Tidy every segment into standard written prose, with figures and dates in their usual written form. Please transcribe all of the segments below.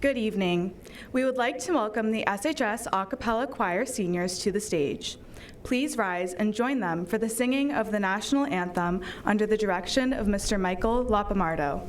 Good evening. We would like to welcome the SHS A Cappella Choir seniors to the stage. Please rise and join them for the singing of the national anthem under the direction of Mr. Michael Lapamardo.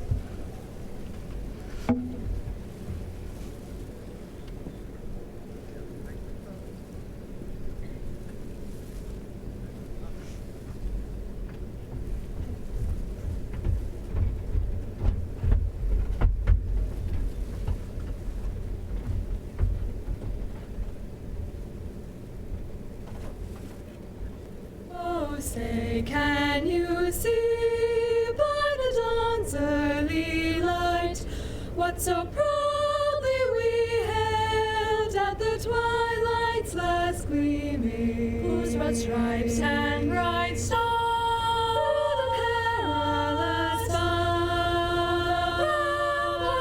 Say, can you see by the dawn's early light what so proudly we hailed at the twilight's last gleaming, whose red stripes and bright stars through the perilous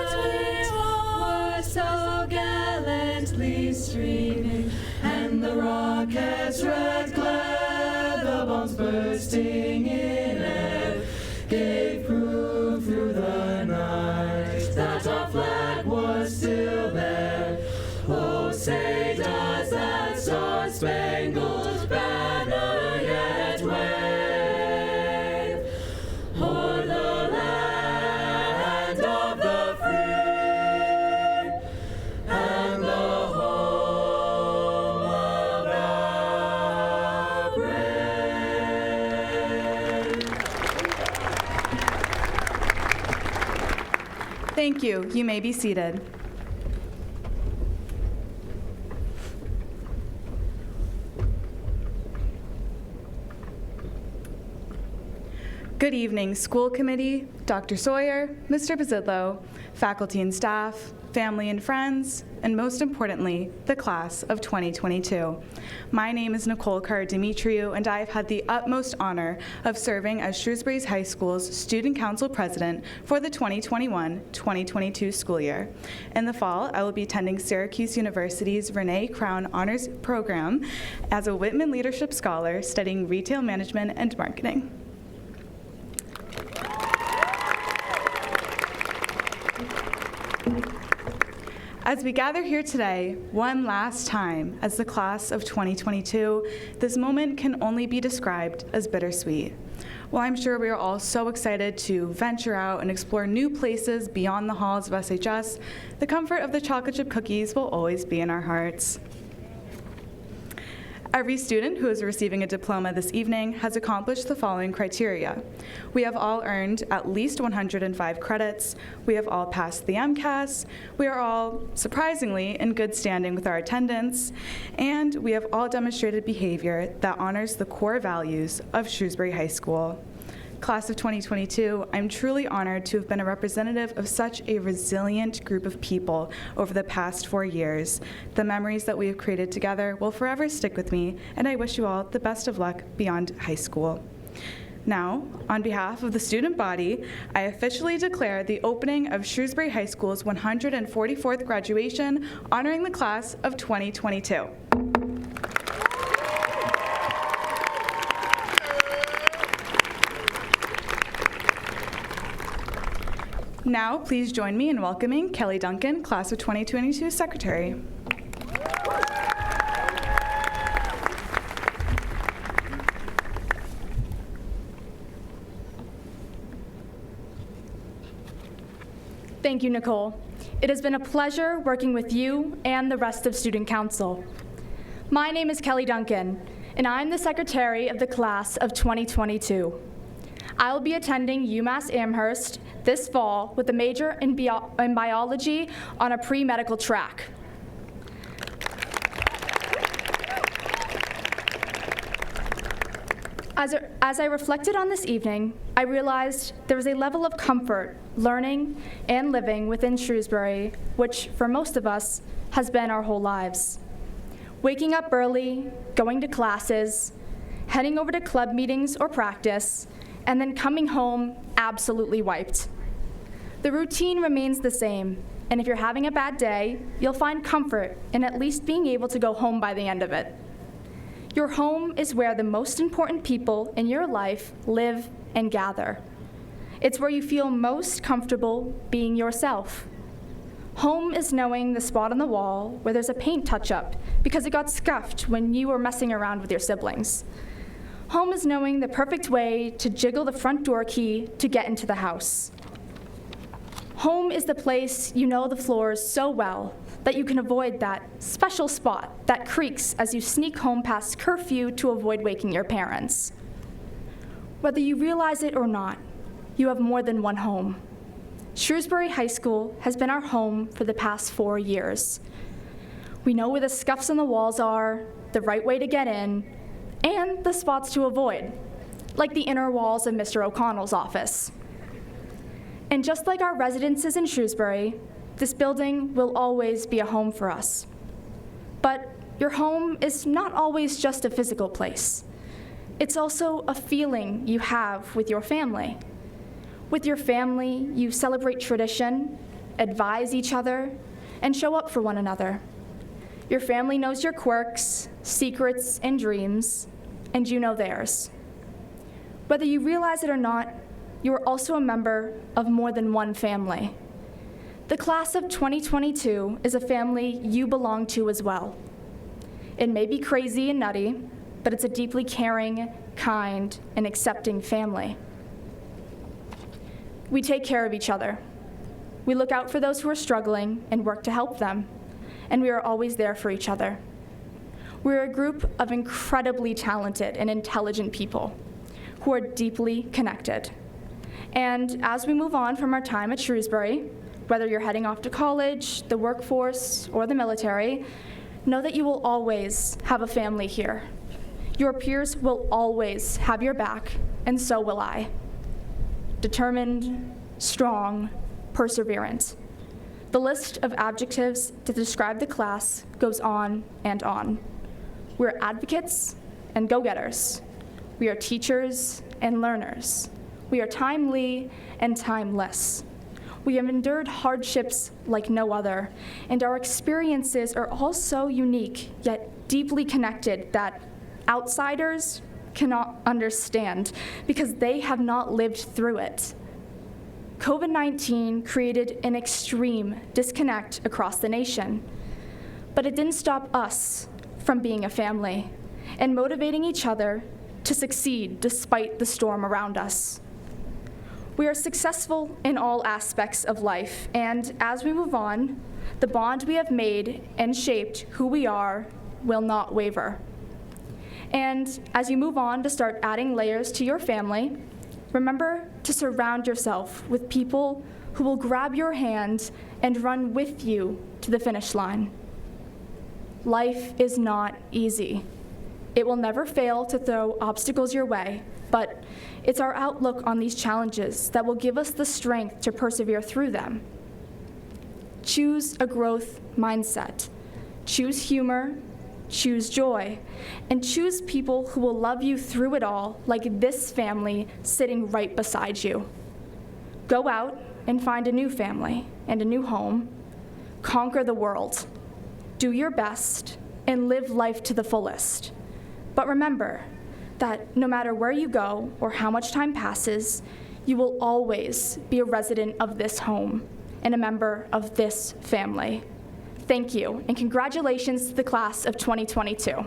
ramparts were so gallantly streaming, and the rocket's red glare, the bombs bursting in air, gave proof through the night that our flag was still there. Oh, say does that star-spangled banner yet wave o'er the land of the free and the home of our brave. Thank you. You may be seated. Good evening, school committee, Dr. Sawyer, Mr. Pizzillo, faculty and staff, family and friends, and most importantly, the class of 2022. My name is Nicole Carr-Dimitriou, and I have had the utmost honor of serving as Shrewsbury High School's Student Council President for the 2021-2022 school year. In the fall, I will be attending Syracuse University's Renee Crown Honors Program as a Whitman Leadership Scholar studying retail management and marketing. As we gather here today, one last time as the class of 2022, this moment can only be described as bittersweet. While I'm sure we are all so excited to venture out and explore new places beyond the halls of SHS, the comfort of the chocolate chip cookies will always be in our hearts. Every student who is receiving a diploma this evening has accomplished the following criteria. We have all earned at least 105 credits, we have all passed the MCAS, we are all, surprisingly, in good standing with our attendance, and we have all demonstrated behavior that honors the core values of Shrewsbury High School. Class of 2022, I'm truly honored to have been a representative of such a resilient group of people over the past 4 years. The memories that we have created together will forever stick with me, and I wish you all the best of luck beyond high school. Now, on behalf of the student body, I officially declare the opening of Shrewsbury High School's 144th graduation, honoring the class of 2022. Now, please join me in welcoming Kelly Duncan, Class of 2022 Secretary. Thank you, Nicole. It has been a pleasure working with you and the rest of Student Council. My name is Kelly Duncan, and I'm the Secretary of the Class of 2022. I will be attending UMass Amherst this fall with a major in biology on a pre-medical track. As I reflected on this evening, I realized there was a level of comfort learning and living within Shrewsbury, which for most of us has been our whole lives. Waking up early, going to classes, heading over to club meetings or practice, and then coming home absolutely wiped. The routine remains the same, and if you're having a bad day, you'll find comfort in at least being able to go home by the end of it. Your home is where the most important people in your life live and gather. It's where you feel most comfortable being yourself. Home is knowing the spot on the wall where there's a paint touch-up because it got scuffed when you were messing around with your siblings. Home is knowing the perfect way to jiggle the front door key to get into the house. Home is the place you know the floors so well that you can avoid that special spot that creaks as you sneak home past curfew to avoid waking your parents. Whether you realize it or not, you have more than one home. Shrewsbury High School has been our home for the past 4 years. We know where the scuffs on the walls are, the right way to get in, and the spots to avoid, like the inner walls of Mr. O'Connell's office. And just like our residences in Shrewsbury, this building will always be a home for us. But your home is not always just a physical place. It's also a feeling you have with your family. With your family, you celebrate tradition, advise each other, and show up for one another. Your family knows your quirks, secrets, and dreams, and you know theirs. Whether you realize it or not, you are also a member of more than one family. The class of 2022 is a family you belong to as well. It may be crazy and nutty, but it's a deeply caring, kind, and accepting family. We take care of each other. We look out for those who are struggling and work to help them, and we are always there for each other. We're a group of incredibly talented and intelligent people who are deeply connected. And as we move on from our time at Shrewsbury, whether you're heading off to college, the workforce, or the military, know that you will always have a family here. Your peers will always have your back, and so will I. Determined, strong, perseverant. The list of adjectives to describe the class goes on and on. We're advocates and go-getters. We are teachers and learners. We are timely and timeless. We have endured hardships like no other, and our experiences are all so unique, yet deeply connected that outsiders cannot understand because they have not lived through it. COVID-19 created an extreme disconnect across the nation, but it didn't stop us from being a family and motivating each other to succeed despite the storm around us. We are successful in all aspects of life, and as we move on, the bond we have made and shaped who we are will not waver. And as you move on to start adding layers to your family, remember to surround yourself with people who will grab your hand and run with you to the finish line. Life is not easy. It will never fail to throw obstacles your way, but it's our outlook on these challenges that will give us the strength to persevere through them. Choose a growth mindset. Choose humor, choose joy, and choose people who will love you through it all, like this family sitting right beside you. Go out and find a new family and a new home. Conquer the world. Do your best and live life to the fullest. But remember that no matter where you go or how much time passes, you will always be a resident of this home and a member of this family. Thank you, and congratulations to the class of 2022.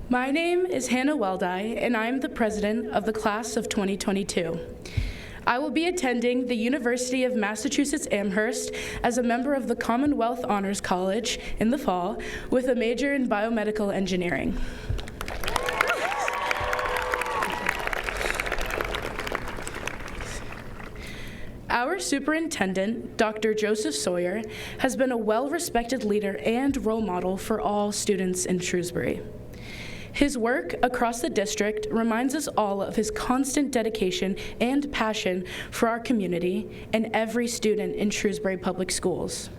My name is Hannah Weldai, and I'm the president of the class of 2022. I will be attending the University of Massachusetts Amherst as a member of the Commonwealth Honors College in the fall with a major in biomedical engineering. Our superintendent, Dr. Joseph Sawyer, has been a well-respected leader and role model for all students in Shrewsbury. His work across the district reminds us all of his constant dedication and passion for our community and every student in Shrewsbury Public Schools.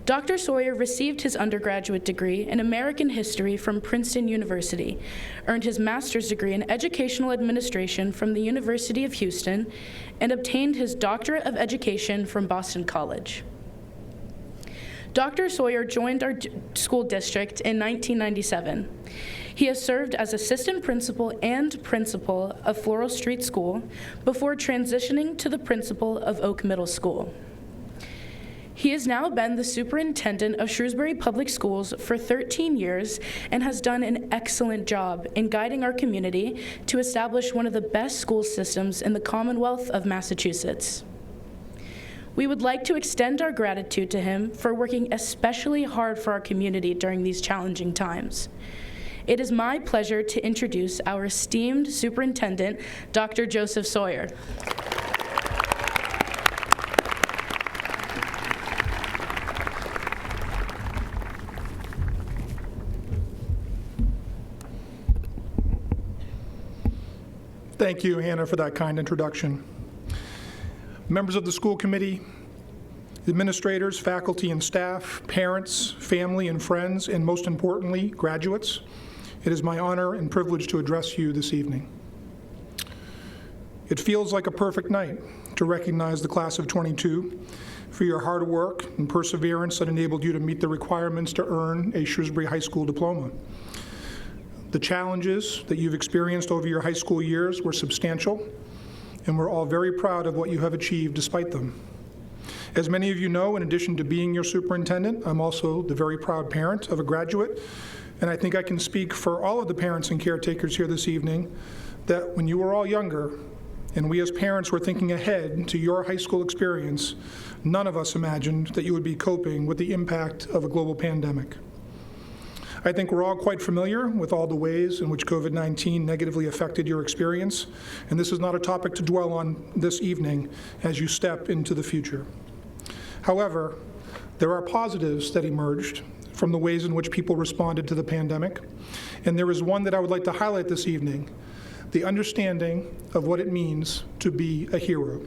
Dr. Sawyer received his undergraduate degree in American History from Princeton University, earned his master's degree in Educational Administration from the University of Houston, and obtained his Doctorate of Education from Boston College. Dr. Sawyer joined our school district in 1997. He has served as assistant principal and principal of Floral Street School before transitioning to the principal of Oak Middle School. He has now been the superintendent of Shrewsbury Public Schools for 13 years and has done an excellent job in guiding our community to establish one of the best school systems in the Commonwealth of Massachusetts. We would like to extend our gratitude to him for working especially hard for our community during these challenging times. It is my pleasure to introduce our esteemed superintendent, Dr. Joseph Sawyer. Thank you, Hannah, for that kind introduction. Members of the school committee, administrators, faculty and staff, parents, family and friends, and most importantly, graduates, it is my honor and privilege to address you this evening. It feels like a perfect night to recognize the class of 22 for your hard work and perseverance that enabled you to meet the requirements to earn a Shrewsbury High School diploma. The challenges that you've experienced over your high school years were substantial, and we're all very proud of what you have achieved despite them. As many of you know, in addition to being your superintendent, I'm also the very proud parent of a graduate, and I think I can speak for all of the parents and caretakers here this evening that when you were all younger, and we as parents were thinking ahead to your high school experience, none of us imagined that you would be coping with the impact of a global pandemic. I think we're all quite familiar with all the ways in which COVID-19 negatively affected your experience, and this is not a topic to dwell on this evening as you step into the future. However, there are positives that emerged from the ways in which people responded to the pandemic, and there is one that I would like to highlight this evening: the understanding of what it means to be a hero.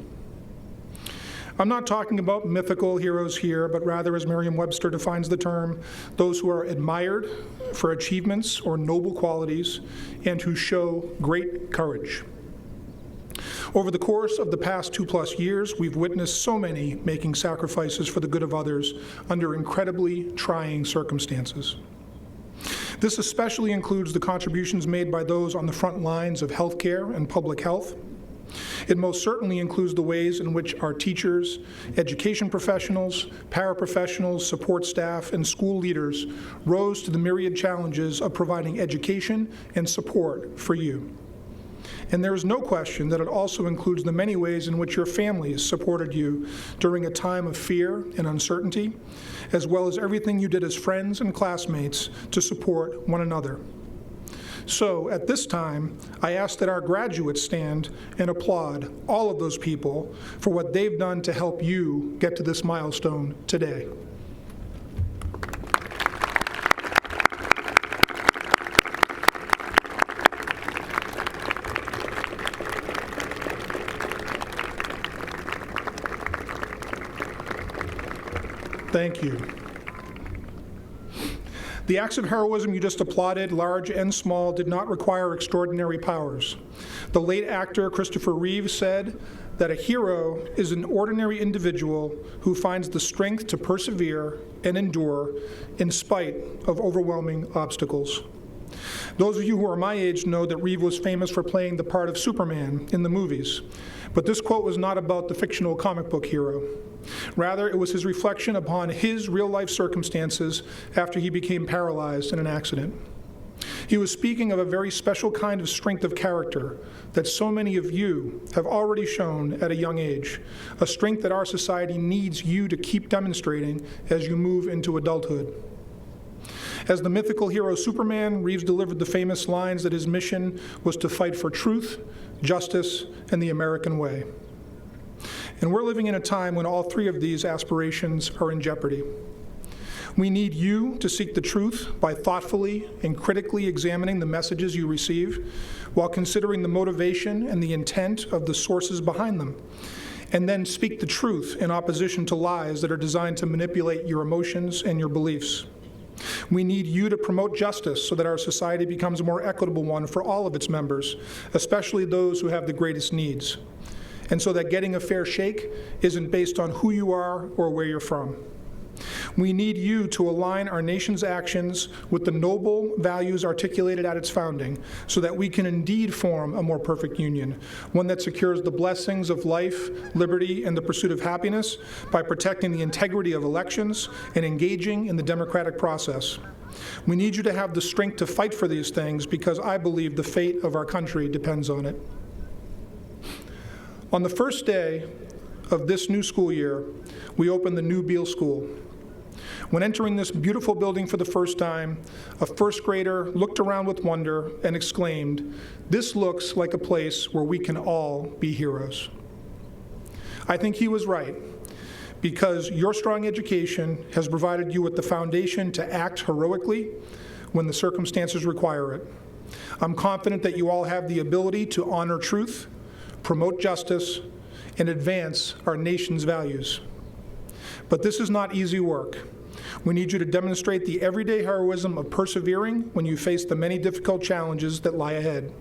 I'm not talking about mythical heroes here, but rather, as Merriam-Webster defines the term, those who are admired for achievements or noble qualities and who show great courage. Over the course of the past 2+ years, we've witnessed so many making sacrifices for the good of others under incredibly trying circumstances. This especially includes the contributions made by those on the front lines of healthcare and public health. It most certainly includes the ways in which our teachers, education professionals, paraprofessionals, support staff, and school leaders rose to the myriad challenges of providing education and support for you. And there is no question that it also includes the many ways in which your families supported you during a time of fear and uncertainty, as well as everything you did as friends and classmates to support one another. So at this time, I ask that our graduates stand and applaud all of those people for what they've done to help you get to this milestone today. Thank you. The acts of heroism you just applauded, large and small, did not require extraordinary powers. The late actor Christopher Reeve said that a hero is an ordinary individual who finds the strength to persevere and endure in spite of overwhelming obstacles. Those of you who are my age know that Reeve was famous for playing the part of Superman in the movies. But this quote was not about the fictional comic book hero. Rather, it was his reflection upon his real-life circumstances after he became paralyzed in an accident. He was speaking of a very special kind of strength of character that so many of you have already shown at a young age, a strength that our society needs you to keep demonstrating as you move into adulthood. As the mythical hero Superman, Reeves delivered the famous lines that his mission was to fight for truth, justice, and the American way. And we're living in a time when all three of these aspirations are in jeopardy. We need you to seek the truth by thoughtfully and critically examining the messages you receive, while considering the motivation and the intent of the sources behind them, and then speak the truth in opposition to lies that are designed to manipulate your emotions and your beliefs. We need you to promote justice so that our society becomes a more equitable one for all of its members, especially those who have the greatest needs, and so that getting a fair shake isn't based on who you are or where you're from. We need you to align our nation's actions with the noble values articulated at its founding so that we can indeed form a more perfect union, one that secures the blessings of life, liberty, and the pursuit of happiness by protecting the integrity of elections and engaging in the democratic process. We need you to have the strength to fight for these things because I believe the fate of our country depends on it. On the first day of this new school year, we opened the new Beale School. When entering this beautiful building for the first time, a first grader looked around with wonder and exclaimed, "This looks like a place where we can all be heroes." I think he was right, because your strong education has provided you with the foundation to act heroically when the circumstances require it. I'm confident that you all have the ability to honor truth, promote justice, and advance our nation's values. But this is not easy work. We need you to demonstrate the everyday heroism of persevering when you face the many difficult challenges that lie ahead.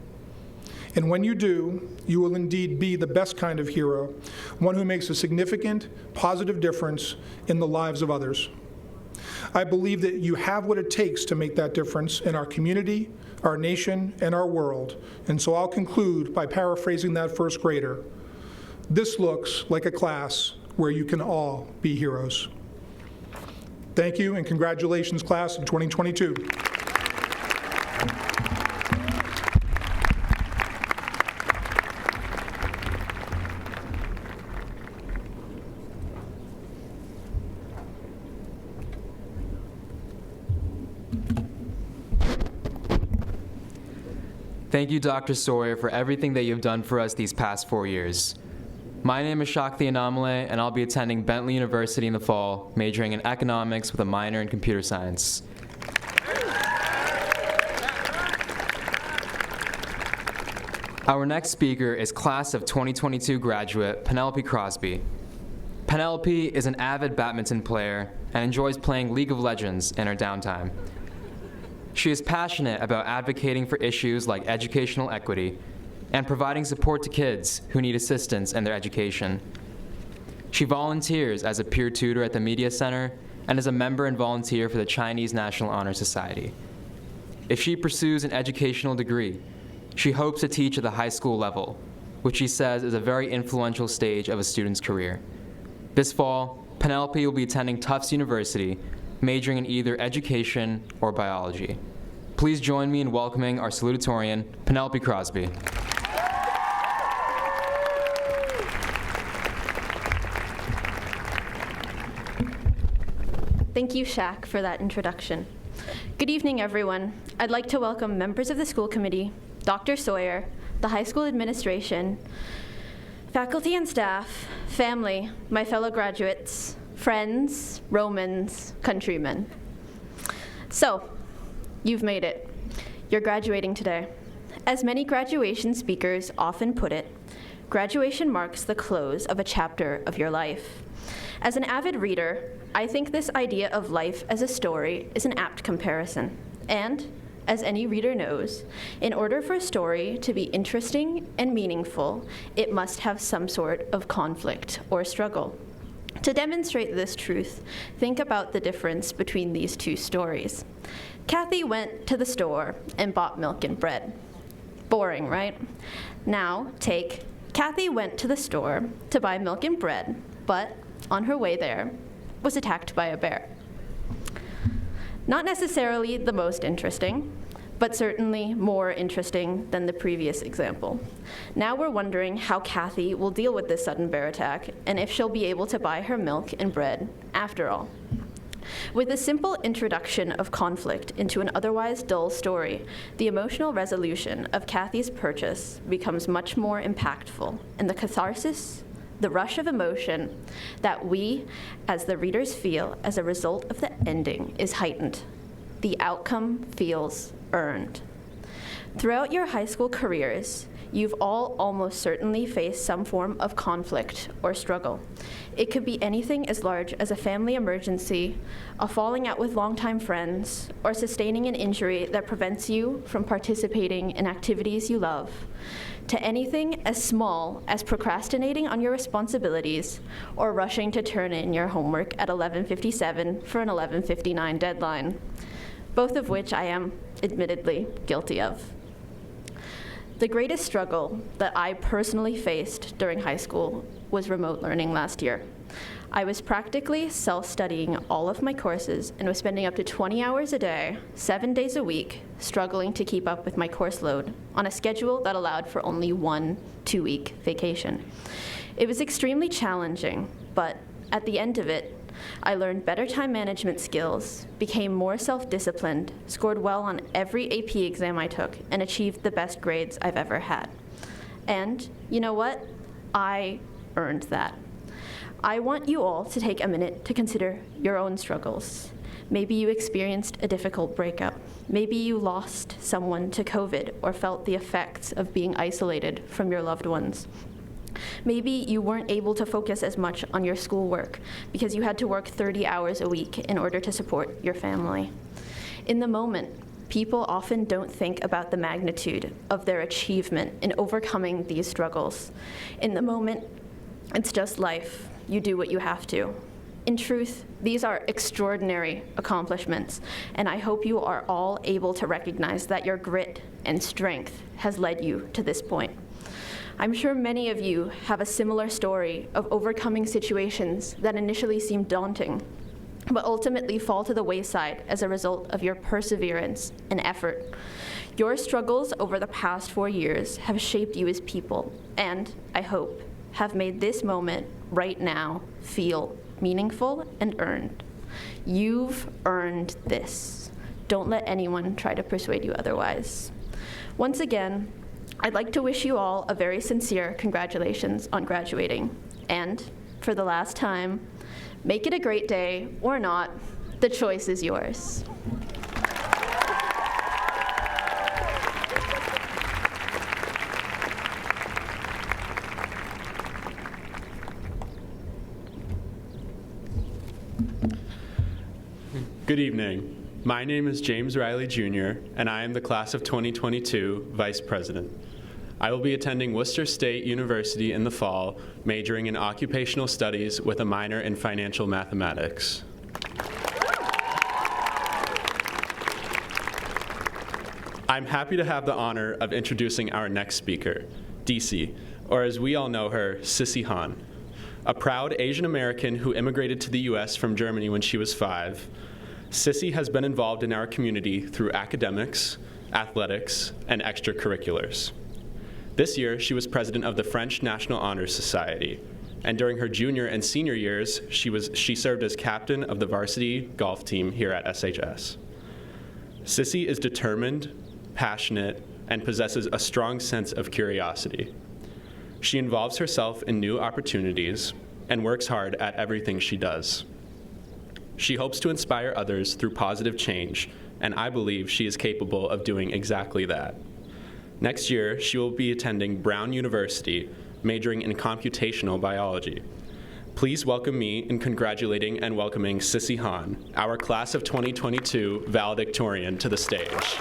And when you do, you will indeed be the best kind of hero, one who makes a significant, positive difference in the lives of others. I believe that you have what it takes to make that difference in our community, our nation, and our world. And so I'll conclude by paraphrasing that first grader. This looks like a class where you can all be heroes. Thank you, and congratulations, class of 2022. Thank you, Dr. Sawyer, for everything that you've done for us these past 4 years. My name is Shakti Anamale, and I'll be attending Bentley University in the fall, majoring in economics with a minor in computer science. Our next speaker is class of 2022 graduate Penelope Crosby. Penelope is an avid badminton player and enjoys playing League of Legends in her downtime. She is passionate about advocating for issues like educational equity and providing support to kids who need assistance in their education. She volunteers as a peer tutor at the Media Center and is a member and volunteer for the Chinese National Honor Society. If she pursues an educational degree, she hopes to teach at the high school level, which she says is a very influential stage of a student's career. This fall, Penelope will be attending Tufts University, majoring in either education or biology. Please join me in welcoming our salutatorian, Penelope Crosby. Thank you, Shaq, for that introduction. Good evening, everyone. I'd like to welcome members of the school committee, Dr. Sawyer, the high school administration, faculty and staff, family, my fellow graduates, friends, Romans, countrymen. So, you've made it. You're graduating today. As many graduation speakers often put it, graduation marks the close of a chapter of your life. As an avid reader, I think this idea of life as a story is an apt comparison. And, as any reader knows, in order for a story to be interesting and meaningful, it must have some sort of conflict or struggle. To demonstrate this truth, think about the difference between these two stories. Kathy went to the store and bought milk and bread. Boring, right? Now, take Kathy went to the store to buy milk and bread, but on her way there, was attacked by a bear. Not necessarily the most interesting, but certainly more interesting than the previous example. Now we're wondering how Kathy will deal with this sudden bear attack and if she'll be able to buy her milk and bread after all. With a simple introduction of conflict into an otherwise dull story, the emotional resolution of Kathy's purchase becomes much more impactful, and the catharsis, the rush of emotion that we, as the readers, feel as a result of the ending is heightened. The outcome feels earned. Throughout your high school careers, you've all almost certainly faced some form of conflict or struggle. It could be anything as large as a family emergency, a falling out with longtime friends, or sustaining an injury that prevents you from participating in activities you love, to anything as small as procrastinating on your responsibilities or rushing to turn in your homework at 11:57 for an 11:59 deadline, both of which I am admittedly guilty of. The greatest struggle that I personally faced during high school was remote learning last year. I was practically self-studying all of my courses and was spending up to 20 hours a day, 7 days a week, struggling to keep up with my course load on a schedule that allowed for only 1 2-week vacation. It was extremely challenging, but at the end of it, I learned better time management skills, became more self-disciplined, scored well on every AP exam I took, and achieved the best grades I've ever had. And you know what? I earned that. I want you all to take a minute to consider your own struggles. Maybe you experienced a difficult breakup. Maybe you lost someone to COVID or felt the effects of being isolated from your loved ones. Maybe you weren't able to focus as much on your schoolwork because you had to work 30 hours a week in order to support your family. In the moment, people often don't think about the magnitude of their achievement in overcoming these struggles. In the moment, it's just life. You do what you have to. In truth, these are extraordinary accomplishments, and I hope you are all able to recognize that your grit and strength has led you to this point. I'm sure many of you have a similar story of overcoming situations that initially seem daunting, but ultimately fall to the wayside as a result of your perseverance and effort. Your struggles over the past 4 years have shaped you as people, and, I hope, have made this moment right now feel meaningful and earned. You've earned this. Don't let anyone try to persuade you otherwise. Once again, I'd like to wish you all a very sincere congratulations on graduating. And for the last time, make it a great day or not, the choice is yours. Good evening. My name is James Riley Jr., and I am the class of 2022 Vice President. I will be attending Worcester State University in the fall, majoring in occupational studies with a minor in financial mathematics. I'm happy to have the honor of introducing our next speaker, DC, or as we all know her, Sissy Han. A proud Asian American who immigrated to the US from Germany when she was 5, Sissy has been involved in our community through academics, athletics, and extracurriculars. This year, she was president of the French National Honor Society, and during her junior and senior years, she served as captain of the varsity golf team here at SHS. Sissy is determined, passionate, and possesses a strong sense of curiosity. She involves herself in new opportunities and works hard at everything she does. She hopes to inspire others through positive change, and I believe she is capable of doing exactly that. Next year, she will be attending Brown University, majoring in computational biology. Please welcome me in congratulating and welcoming Sissy Han, our class of 2022 valedictorian, to the stage.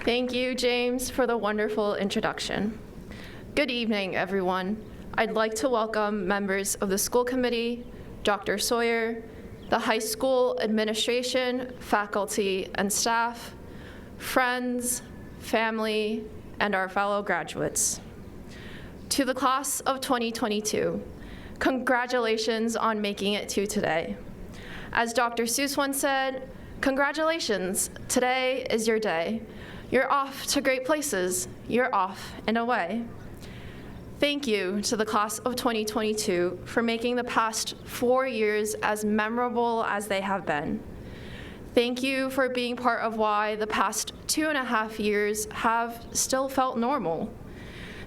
Thank you, James, for the wonderful introduction. Good evening, everyone. I'd like to welcome members of the school committee, Dr. Sawyer, the high school administration, faculty, and staff, friends, family, and our fellow graduates. To the class of 2022, congratulations on making it to today. As Dr. Seuss once said, congratulations, today is your day. You're off to great places. You're off and away. Thank you to the class of 2022 for making the past 4 years as memorable as they have been. Thank you for being part of why the past 2.5 years have still felt normal.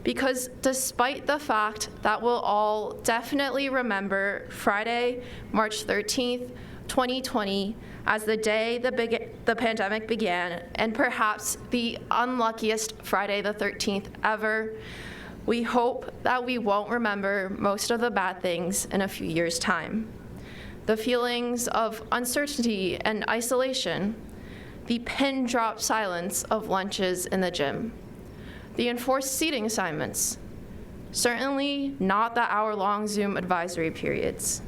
Because despite the fact that we'll all definitely remember Friday, March 13th, 2020, as the day the pandemic began, and perhaps the unluckiest Friday the 13th ever, we hope that we won't remember most of the bad things in a few years' time. the feelings of uncertainty and isolation, the pin drop silence of lunches in the gym, the enforced seating assignments, certainly not the hour-long Zoom advisory periods.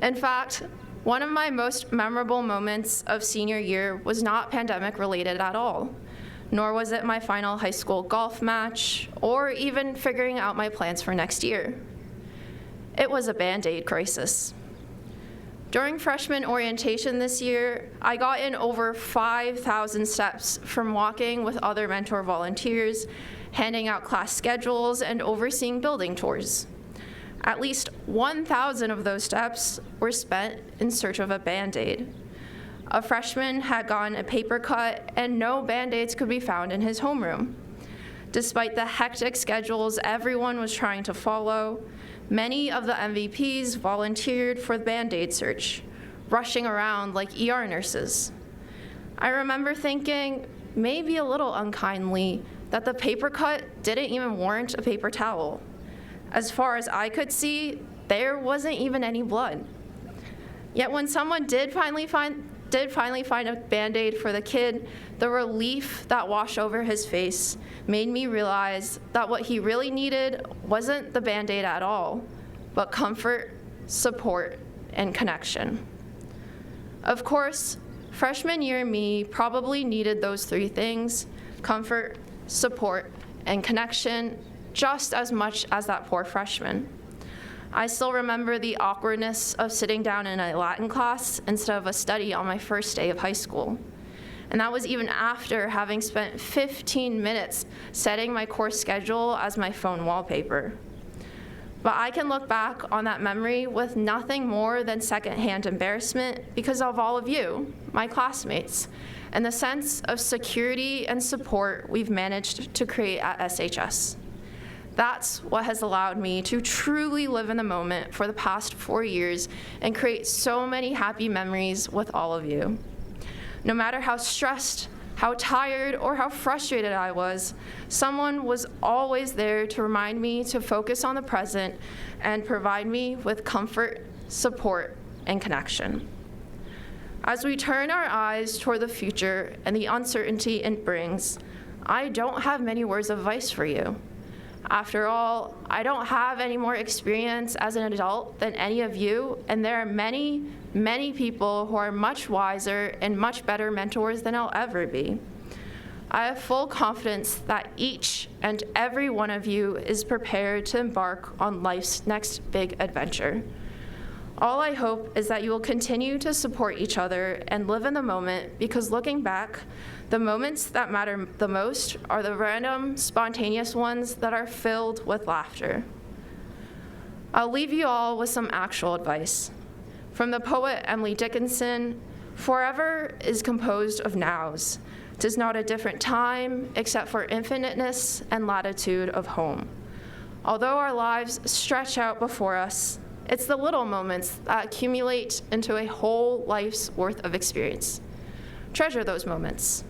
In fact, one of my most memorable moments of senior year was not pandemic related at all, nor was it my final high school golf match or even figuring out my plans for next year. It was a Band-Aid crisis. During freshman orientation this year, I got in over 5,000 steps from walking with other mentor volunteers, handing out class schedules, and overseeing building tours. At least 1,000 of those steps were spent in search of a Band-Aid. A freshman had gotten a paper cut, and no Band-Aids could be found in his homeroom. Despite the hectic schedules everyone was trying to follow, many of the MVPs volunteered for the Band-Aid search, rushing around like ER nurses. I remember thinking, maybe a little unkindly, that the paper cut didn't even warrant a paper towel. As far as I could see, there wasn't even any blood. Yet when someone did finally find a Band-Aid for the kid, the relief that washed over his face made me realize that what he really needed wasn't the Band-Aid at all, but comfort, support, and connection. Of course, freshman year me probably needed those three things: comfort, support, and connection, just as much as that poor freshman. I still remember the awkwardness of sitting down in a Latin class instead of a study on my first day of high school. And that was even after having spent 15 minutes setting my course schedule as my phone wallpaper. But I can look back on that memory with nothing more than secondhand embarrassment because of all of you, my classmates, and the sense of security and support we've managed to create at SHS. That's what has allowed me to truly live in the moment for the past 4 years and create so many happy memories with all of you. No matter how stressed, how tired, or how frustrated I was, someone was always there to remind me to focus on the present and provide me with comfort, support, and connection. As we turn our eyes toward the future and the uncertainty it brings, I don't have many words of advice for you. After all, I don't have any more experience as an adult than any of you, and there are many, many people who are much wiser and much better mentors than I'll ever be. I have full confidence that each and every one of you is prepared to embark on life's next big adventure. All I hope is that you will continue to support each other and live in the moment, because looking back, the moments that matter the most are the random, spontaneous ones that are filled with laughter. I'll leave you all with some actual advice. From the poet Emily Dickinson, "Forever is composed of nows. 'Tis not a different time, except for infiniteness and latitude of home." Although our lives stretch out before us, it's the little moments that accumulate into a whole life's worth of experience. Treasure those moments.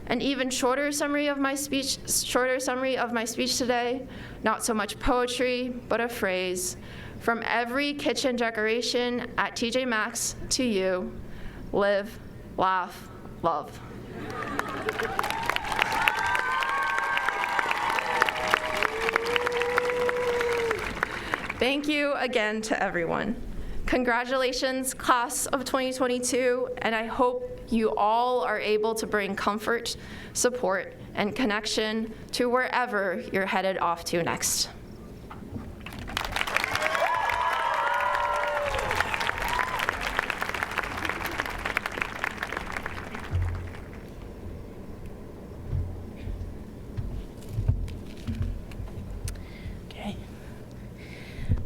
An even shorter summary of my speech today, not so much poetry, but a phrase. From every kitchen decoration at TJ Maxx to you: live, laugh, love. Thank you again to everyone. Congratulations, class of 2022, and I hope you all are able to bring comfort, support, and connection to wherever you're headed off to next.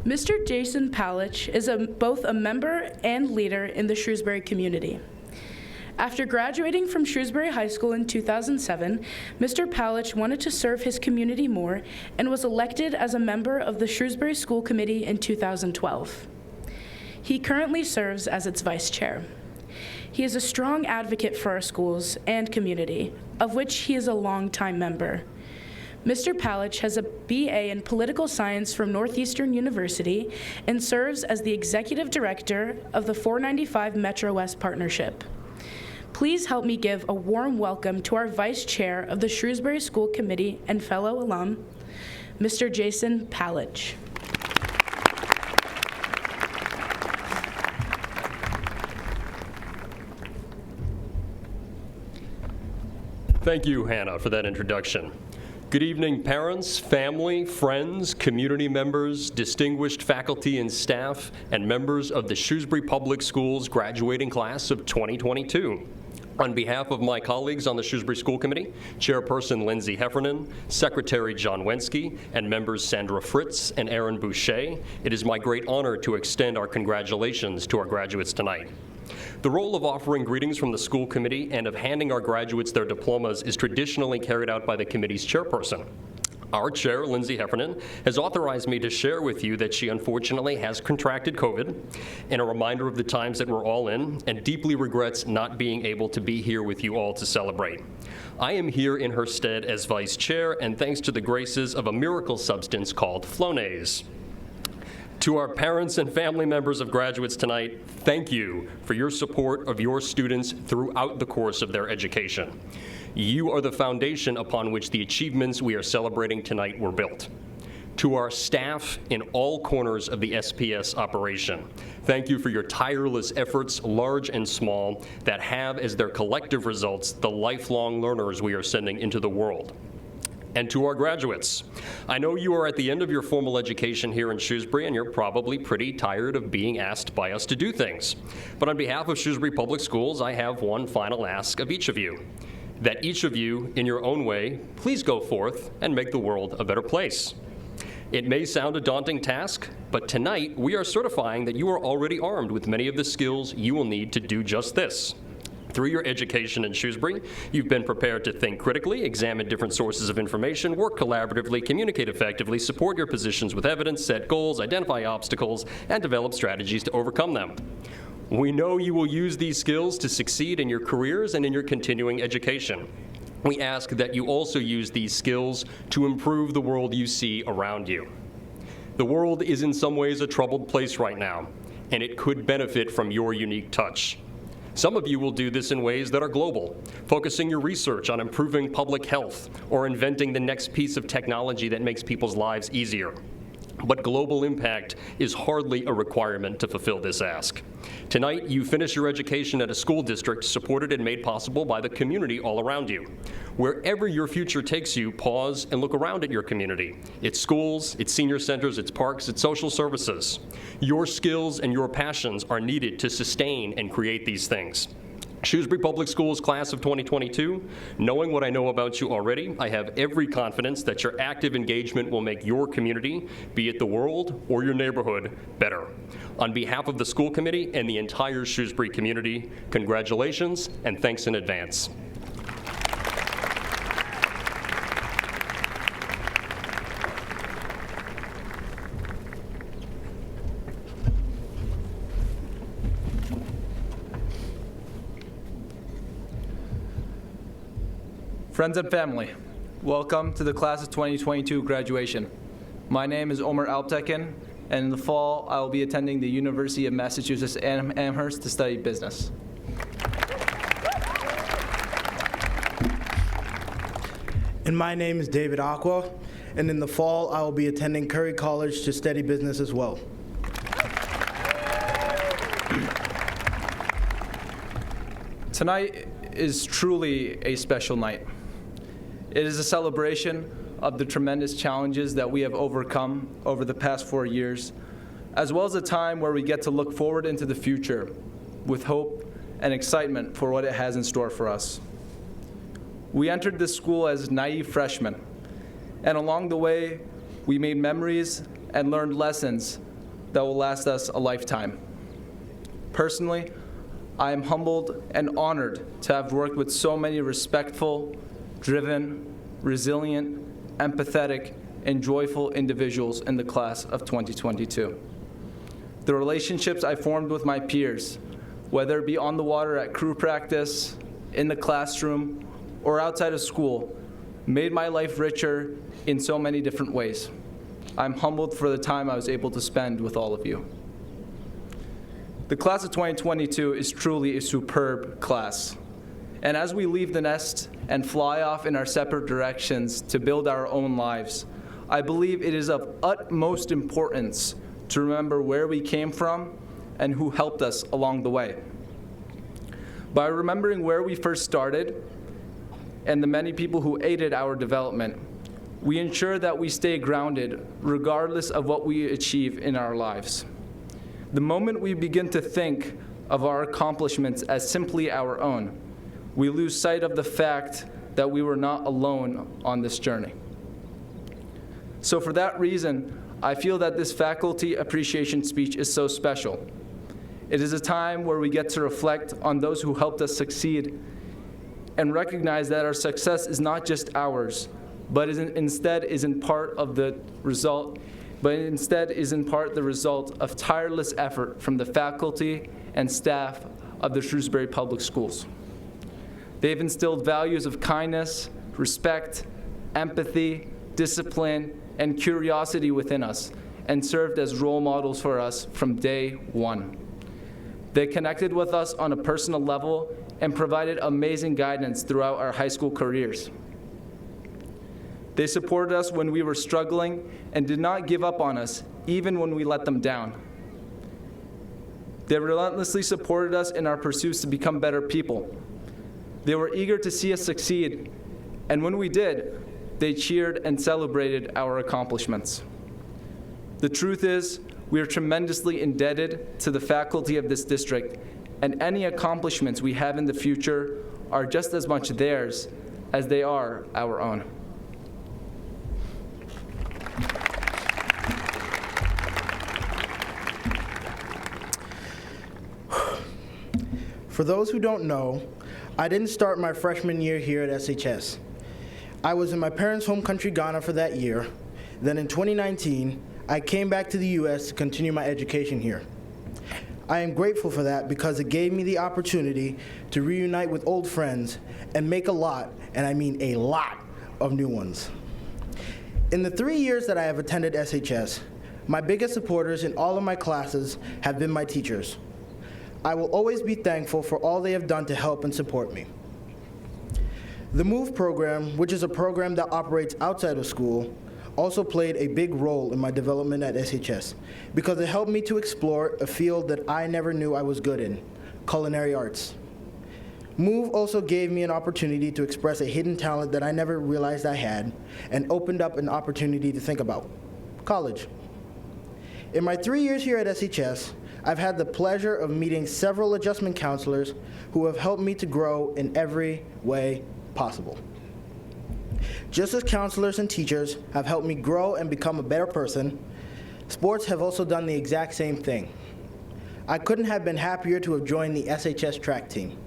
Mr. Jason Palich is both a member and leader in the Shrewsbury community. After graduating from Shrewsbury High School in 2007, Mr. Palich wanted to serve his community more and was elected as a member of the Shrewsbury School Committee in 2012. He currently serves as its vice chair. He is a strong advocate for our schools and community, of which he is a longtime member. Mr. Palich has a BA in Political Science from Northeastern University and serves as the Executive Director of the 495 Metro West Partnership. Please help me give a warm welcome to our Vice Chair of the Shrewsbury School Committee and fellow alum, Mr. Jason Palich. Thank you, Hannah, for that introduction. Good evening, parents, family, friends, community members, distinguished faculty and staff, and members of the Shrewsbury Public Schools graduating class of 2022. On behalf of my colleagues on the Shrewsbury School Committee, Chairperson Lindsay Heffernan, Secretary John Wensky, and members Sandra Fritz and Aaron Boucher, it is my great honor to extend our congratulations to our graduates tonight. The role of offering greetings from the school committee and of handing our graduates their diplomas is traditionally carried out by the committee's chairperson. Our chair, Lindsay Heffernan, has authorized me to share with you that she unfortunately has contracted COVID, and a reminder of the times that we're all in, and deeply regrets not being able to be here with you all to celebrate. I am here in her stead as vice chair, and thanks to the graces of a miracle substance called Flonase. To our parents and family members of graduates tonight, thank you for your support of your students throughout the course of their education. You are the foundation upon which the achievements we are celebrating tonight were built. To our staff in all corners of the SPS operation, thank you for your tireless efforts, large and small, that have as their collective results the lifelong learners we are sending into the world. And to our graduates, I know you are at the end of your formal education here in Shrewsbury, and you're probably pretty tired of being asked by us to do things. But on behalf of Shrewsbury Public Schools, I have one final ask of each of you, that each of you, in your own way, please go forth and make the world a better place. It may sound a daunting task, but tonight we are certifying that you are already armed with many of the skills you will need to do just this. Through your education in Shrewsbury, you've been prepared to think critically, examine different sources of information, work collaboratively, communicate effectively, support your positions with evidence, set goals, identify obstacles, and develop strategies to overcome them. We know you will use these skills to succeed in your careers and in your continuing education. We ask that you also use these skills to improve the world you see around you. The world is in some ways a troubled place right now, and it could benefit from your unique touch. Some of you will do this in ways that are global, focusing your research on improving public health or inventing the next piece of technology that makes people's lives easier. But global impact is hardly a requirement to fulfill this ask. Tonight, you finish your education at a school district supported and made possible by the community all around you. Wherever your future takes you, pause and look around at your community. Its schools, its senior centers, its parks, its social services. Your skills and your passions are needed to sustain and create these things. Shrewsbury Public Schools class of 2022, knowing what I know about you already, I have every confidence that your active engagement will make your community, be it the world or your neighborhood, better. On behalf of the school committee and the entire Shrewsbury community, congratulations and thanks in advance. Friends and family, welcome to the class of 2022 graduation. My name is Omar Alptekin, and in the fall, I will be attending the University of Massachusetts Amherst to study business. And my name is David Aqua, and in the fall, I will be attending Curry College to study business as well. Tonight is truly a special night. It is a celebration of the tremendous challenges that we have overcome over the past 4 years, as well as a time where we get to look forward into the future with hope and excitement for what it has in store for us. We entered this school as naive freshmen, and along the way, we made memories and learned lessons that will last us a lifetime. Personally, I am humbled and honored to have worked with so many respectful, driven, resilient, empathetic, and joyful individuals in the class of 2022. The relationships I formed with my peers, whether it be on the water at crew practice, in the classroom, or outside of school, made my life richer in so many different ways. I'm humbled for the time I was able to spend with all of you. The class of 2022 is truly a superb class. And as we leave the nest and fly off in our separate directions to build our own lives, I believe it is of utmost importance to remember where we came from and who helped us along the way. By remembering where we first started and the many people who aided our development, we ensure that we stay grounded regardless of what we achieve in our lives. The moment we begin to think of our accomplishments as simply our own, we lose sight of the fact that we were not alone on this journey. So for that reason, I feel that this faculty appreciation speech is so special. It is a time where we get to reflect on those who helped us succeed and recognize that our success is not just ours, but instead is in part the result of tireless effort from the faculty and staff of the Shrewsbury Public Schools. They've instilled values of kindness, respect, empathy, discipline, and curiosity within us, and served as role models for us from day one. They connected with us on a personal level and provided amazing guidance throughout our high school careers. They supported us when we were struggling and did not give up on us, even when we let them down. They relentlessly supported us in our pursuits to become better people. They were eager to see us succeed, and when we did, they cheered and celebrated our accomplishments. The truth is, we are tremendously indebted to the faculty of this district, and any accomplishments we have in the future are just as much theirs as they are our own. For those who don't know, I didn't start my freshman year here at SHS. I was in my parents' home country, Ghana, for that year. Then in 2019, I came back to the U.S. to continue my education here. I am grateful for that because it gave me the opportunity to reunite with old friends and make a lot, and I mean a lot, of new ones. In the 3 years that I have attended SHS, my biggest supporters in all of my classes have been my teachers. I will always be thankful for all they have done to help and support me. The MOVE program, which is a program that operates outside of school, also played a big role in my development at SHS because it helped me to explore a field that I never knew I was good in, culinary arts. MOVE also gave me an opportunity to express a hidden talent that I never realized I had and opened up an opportunity to think about, college. In my 3 years here at SHS, I've had the pleasure of meeting several adjustment counselors who have helped me to grow in every way possible. Just as counselors and teachers have helped me grow and become a better person, sports have also done the exact same thing. I couldn't have been happier to have joined the SHS track team.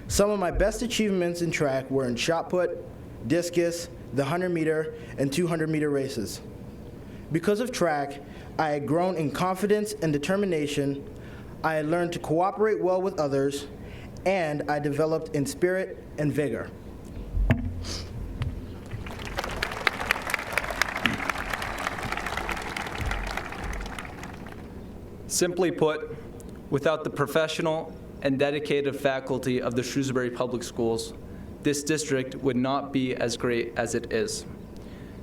Some of my best achievements in track were in shot put, discus, the 100-meter, and 200-meter races. Because of track, I had grown in confidence and determination, I had learned to cooperate well with others, and I developed in spirit and vigor. Simply put, without the professional and dedicated faculty of the Shrewsbury Public Schools, this district would not be as great as it is.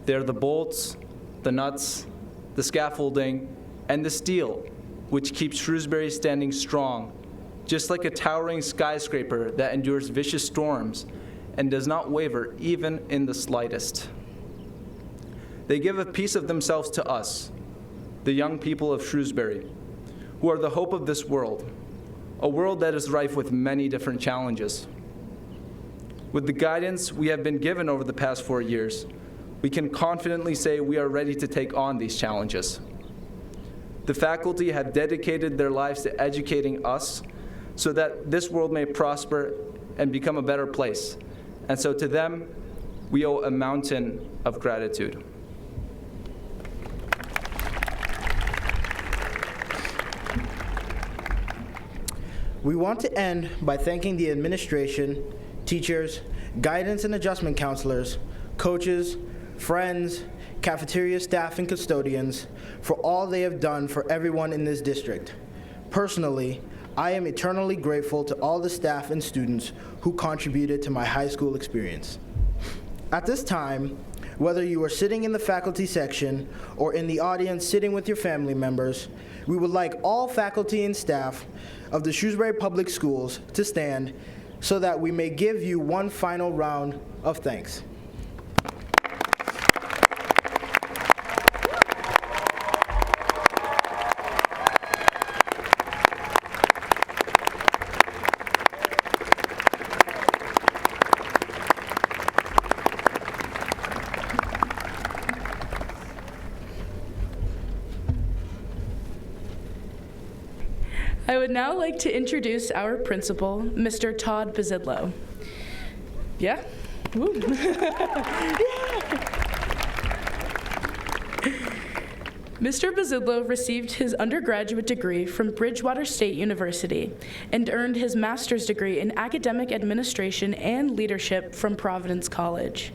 They're the bolts, the nuts, the scaffolding, and the steel, which keeps Shrewsbury standing strong, just like a towering skyscraper that endures vicious storms and does not waver even in the slightest. They give a piece of themselves to us, the young people of Shrewsbury, who are the hope of this world, a world that is rife with many different challenges. With the guidance we have been given over the past 4 years, we can confidently say we are ready to take on these challenges. The faculty have dedicated their lives to educating us so that this world may prosper and become a better place. And so to them, we owe a mountain of gratitude. We want to end by thanking the administration, teachers, guidance and adjustment counselors coaches, friends, cafeteria staff, and custodians for all they have done for everyone in this district. Personally, I am eternally grateful to all the staff and students who contributed to my high school experience. At this time, whether you are sitting in the faculty section or in the audience sitting with your family members, we would like all faculty and staff of the Shrewsbury Public Schools to stand so that we may give you one final round of thanks. I would now like to introduce our principal, Mr. Todd Bazidlo. Yeah? Woo. Mr. Bazidlo received his undergraduate degree from Bridgewater State University and earned his master's degree in academic administration and leadership from Providence College.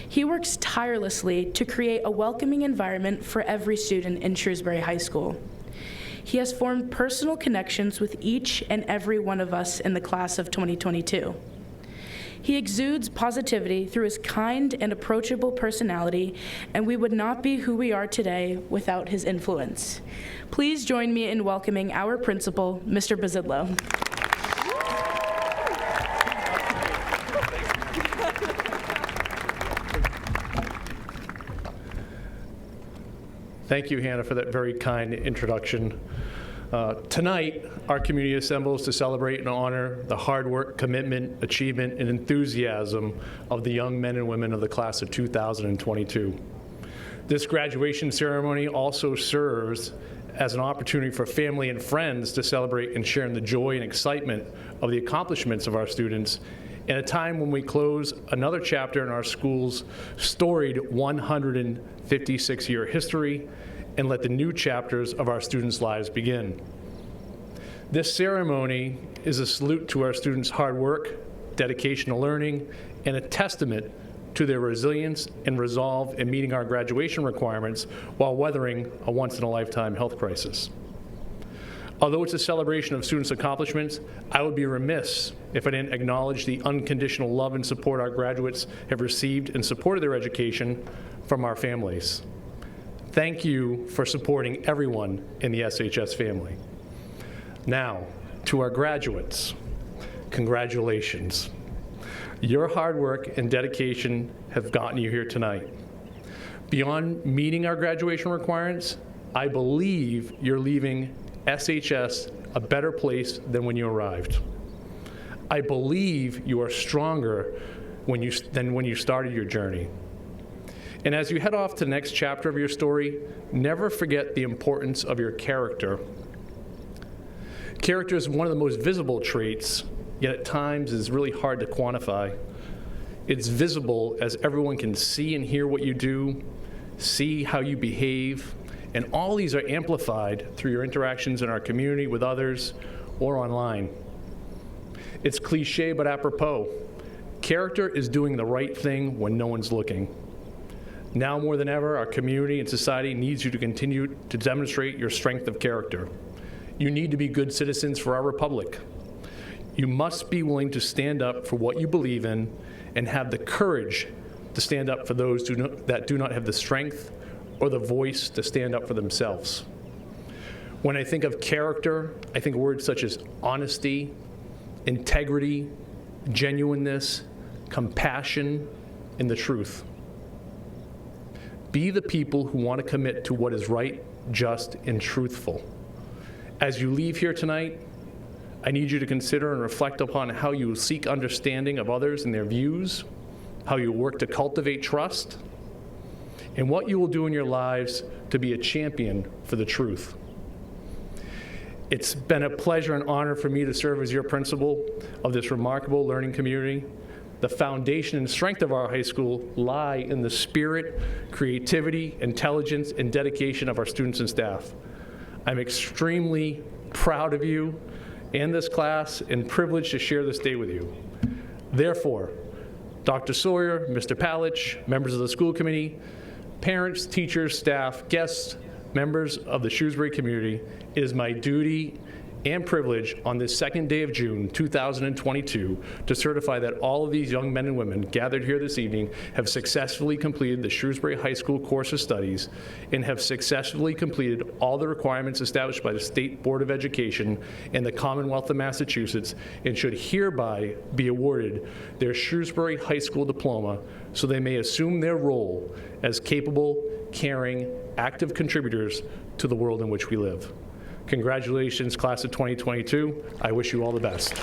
He works tirelessly to create a welcoming environment for every student in Shrewsbury High School. He has formed personal connections with each and every one of us in the class of 2022. He exudes positivity through his kind and approachable personality, and we would not be who we are today without his influence. Please join me in welcoming our principal, Mr. Bazidlo. Thank you, Hannah, for that very kind introduction. Tonight, our community assembles to celebrate and honor the hard work, commitment, achievement, and enthusiasm of the young men and women of the class of 2022. This graduation ceremony also serves as an opportunity for family and friends to celebrate and share in the joy and excitement of the accomplishments of our students in a time when we close another chapter in our school's storied 156-year history and let the new chapters of our students' lives begin. This ceremony is a salute to our students' hard work, dedication to learning, and a testament to their resilience and resolve in meeting our graduation requirements while weathering a once-in-a-lifetime health crisis. Although it's a celebration of students' accomplishments, I would be remiss if I didn't acknowledge the unconditional love and support our graduates have received in support of their education from our families. Thank you for supporting everyone in the SHS family. Now, to our graduates, congratulations. Your hard work and dedication have gotten you here tonight. Beyond meeting our graduation requirements, I believe you're leaving SHS a better place than when you arrived. I believe you are stronger than when you started your journey. And as you head off to the next chapter of your story, never forget the importance of your character. Character is one of the most visible traits, yet at times is really hard to quantify. It's visible as everyone can see and hear what you do, see how you behave, and all these are amplified through your interactions in our community with others or online. It's cliche but apropos. Character is doing the right thing when no one's looking. Now more than ever, our community and society needs you to continue to demonstrate your strength of character. You need to be good citizens for our republic. You must be willing to stand up for what you believe in and have the courage to stand up for those that do not have the strength or the voice to stand up for themselves. When I think of character, I think words such as honesty, integrity, genuineness, compassion, and the truth. Be the people who want to commit to what is right, just, and truthful. As you leave here tonight, I need you to consider and reflect upon how you will seek understanding of others and their views, how you work to cultivate trust, and what you will do in your lives to be a champion for the truth. It's been a pleasure and honor for me to serve as your principal of this remarkable learning community. The foundation and strength of our high school lie in the spirit, creativity, intelligence, and dedication of our students and staff. I'm extremely proud of you and this class and privileged to share this day with you. Therefore, Dr. Sawyer, Mr. Palich, members of the school committee, parents, teachers, staff, guests, members of the Shrewsbury community, it is my duty and privilege on this second day of June 2022 to certify that all of these young men and women gathered here this evening have successfully completed the Shrewsbury High School course of studies and have successfully completed all the requirements established by the State Board of Education and the Commonwealth of Massachusetts and should hereby be awarded their Shrewsbury High School diploma so they may assume their role as capable, caring, active contributors to the world in which we live. Congratulations, class of 2022. I wish you all the best.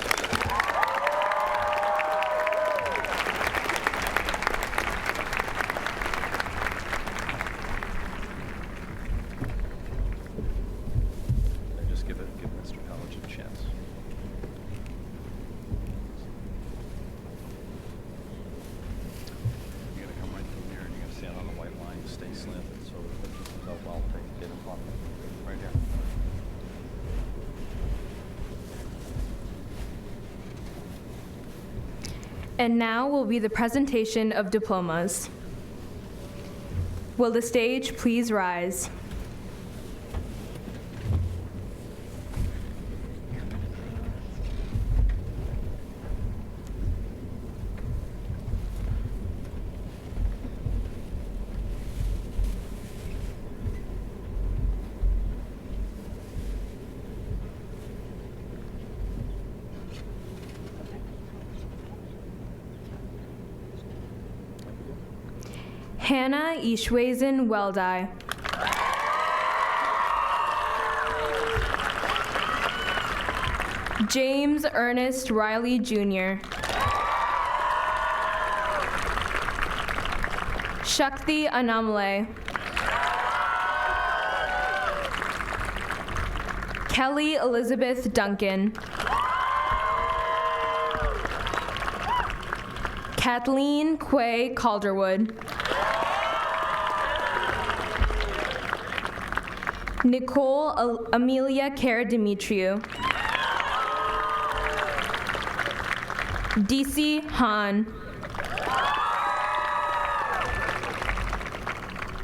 Just give Mr. Palich a chance. You're gonna come right through here and you're gonna stand on the white line, stay slanted so that it comes out well. Get in front. Right here. And now will be the presentation of diplomas. Will the stage please rise? Hannah Ishwazen Weldai. James Ernest Riley Jr. Shakti Anamale. Kelly Elizabeth Duncan. Kathleen Quay Calderwood. Nicole Amelia Cara Dimitriou. DC Han.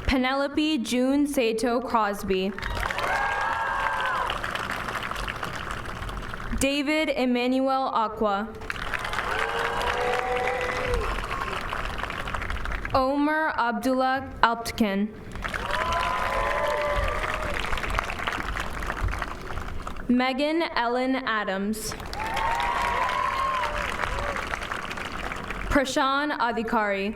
Penelope June Sato Crosby. David Emmanuel Aqua. Omer Abdullah Altkin. Megan Ellen Adams. Prashan Adhikari.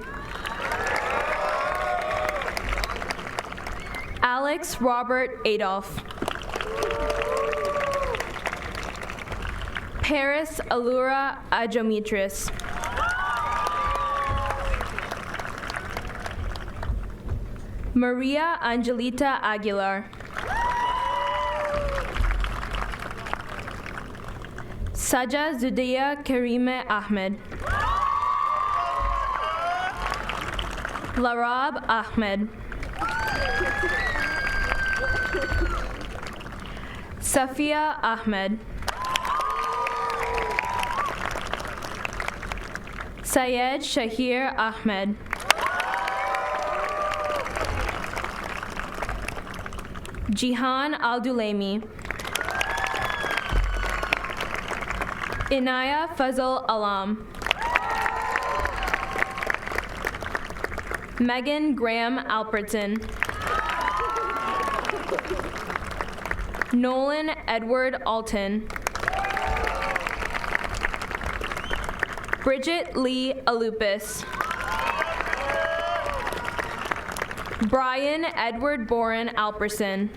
Alex Robert Adolph. Paris Allura Ajomitris. Maria Angelita Aguilar. Saja Zudia Karime Ahmed. Larab Ahmed. Safia Ahmed. Syed Shahir Ahmed. Jihan Al-Dulaimi. Inaya Fazal Alam. Megan Graham Alperton. Nolan Edward Alton. Bridget Lee Alupis. Brian Edward Boren Alperson.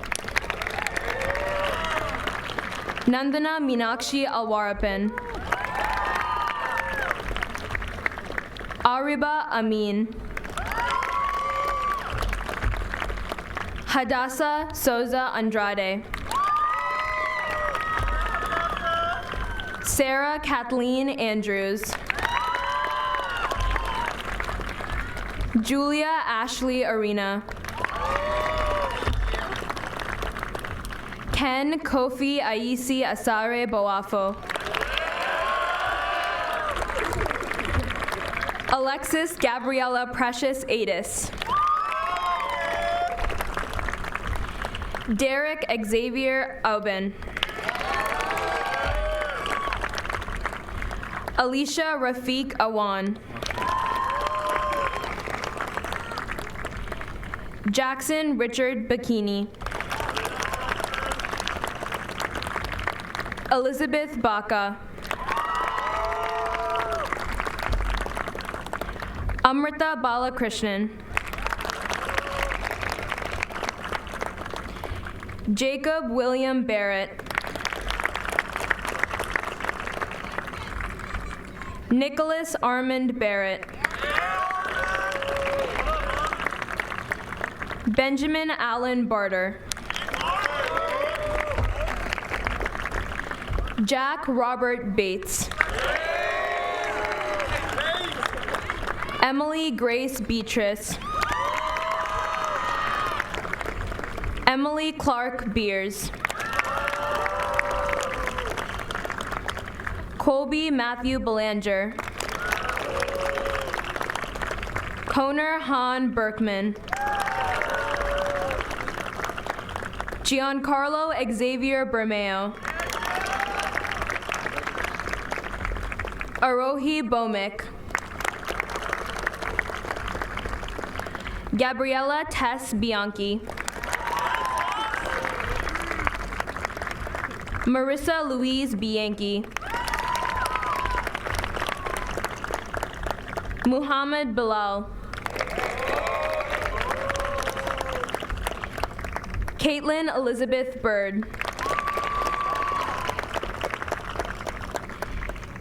Nandana Meenakshi Alwarapan. Ariba Amin. Hadassah Souza Andrade. Sarah Kathleen Andrews. Julia Ashley Arena. Ken Kofi Aisi Asare Boafo. Alexis Gabriella Precious Adis. Derek Xavier Aubin. Alicia Rafiq Awan. Jackson Richard Bikini. Elizabeth Baca. Amrita Balakrishnan. Jacob William Barrett. Nicholas Armand Barrett. Benjamin Allen Barter. Jack Robert Bates. Emily Grace Beatrice. Emily Clark Beers. Colby Matthew Belanger. Conor Han Berkman. Giancarlo Xavier Bermeo. Arohi Bomik. Gabriella Tess Bianchi. Marissa Louise Bianchi. Muhammad Bilal. Caitlin Elizabeth Bird.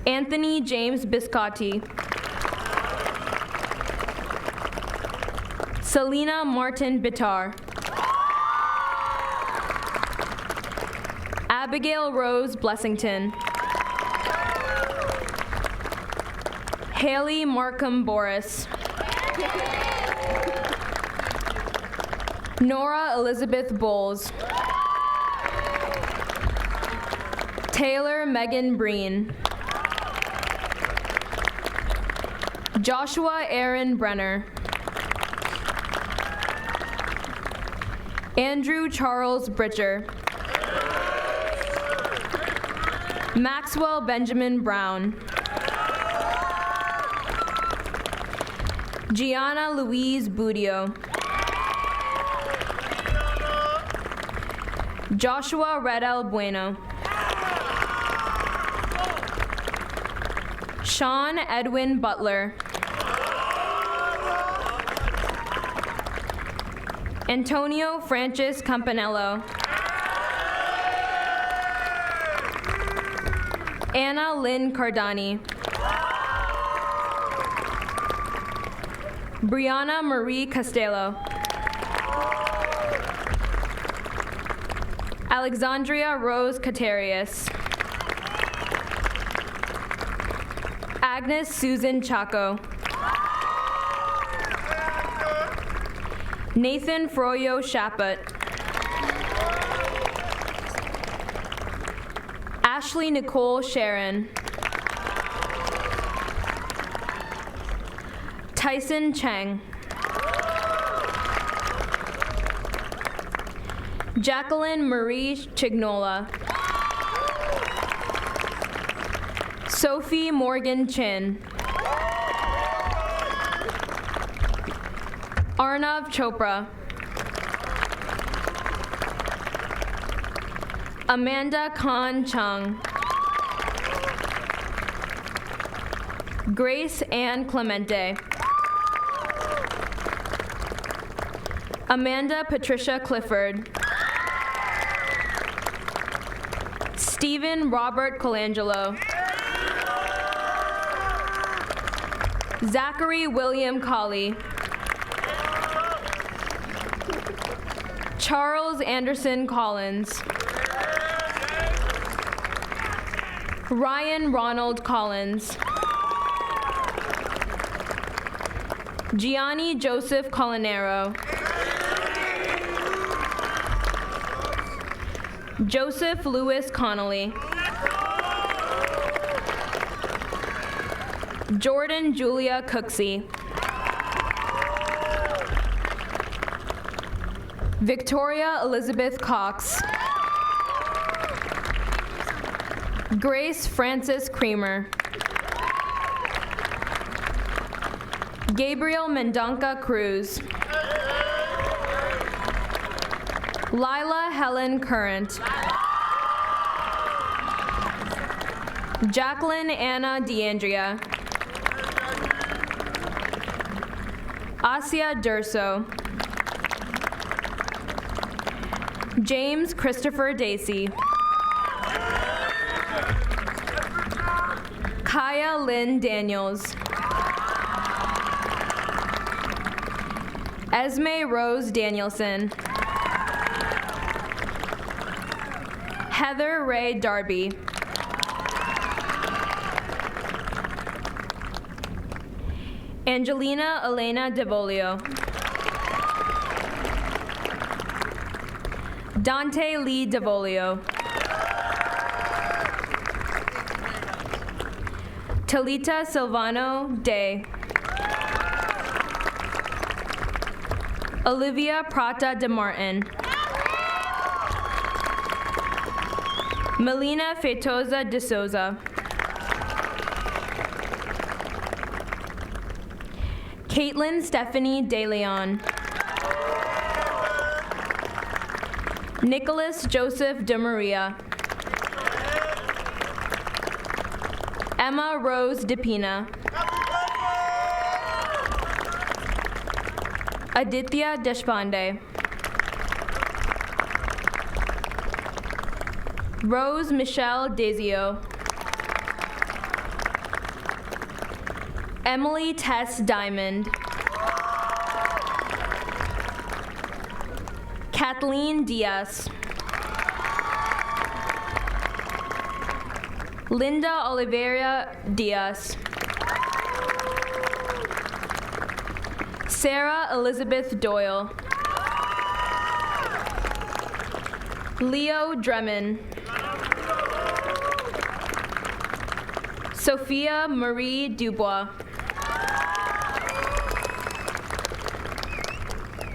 Anthony James Biscotti. Selena Martin Bitar. Abigail Rose Blessington. Haley Markham Boris. Nora Elizabeth Bowles. Taylor Megan Breen. Joshua Aaron Brenner. Andrew Charles Britcher. Maxwell Benjamin Brown. Gianna Louise Budio. Joshua Redel Bueno. Sean Edwin Butler. Antonio Francis Campanello. Anna Lynn Cardani. Brianna Marie Costello. Alexandria Rose Catarius. Agnes Susan Chaco. Nathan Froyo Shaput. Ashley Nicole Sharon. Tyson Cheng. Jacqueline Marie Chignola. Sophie Morgan Chin. Arnav Chopra. Amanda Khan Chung. Grace Ann Clemente. Amanda Patricia Clifford. Stephen Robert Colangelo. Zachary William Colley. Charles Anderson Collins. Ryan Ronald Collins. Gianni Joseph Colinero. Joseph Lewis Connolly. Jordan Julia Cooksey. Victoria Elizabeth Cox. Grace Frances Creamer. Gabriel Mendonca Cruz. Lila Helen Current. Jacqueline Anna DeAndrea. Asia Durso. James Christopher Dacey. Kaya Lynn Daniels. Esme Rose Danielson. Heather Ray Darby. Angelina Elena DeVolio. Dante Lee DeVolio. Talita Silvano Day. Olivia Prata de Martin. Melina Feitosa de Souza. Caitlin Stephanie De Leon. Nicholas Joseph De Maria. Emma Rose DePina. Aditya Deshpande. Rose Michelle Dazio. Emily Tess Diamond. Kathleen Diaz. Linda Oliveira Diaz. Sarah Elizabeth Doyle. Leo Dremin. Sophia Marie Dubois.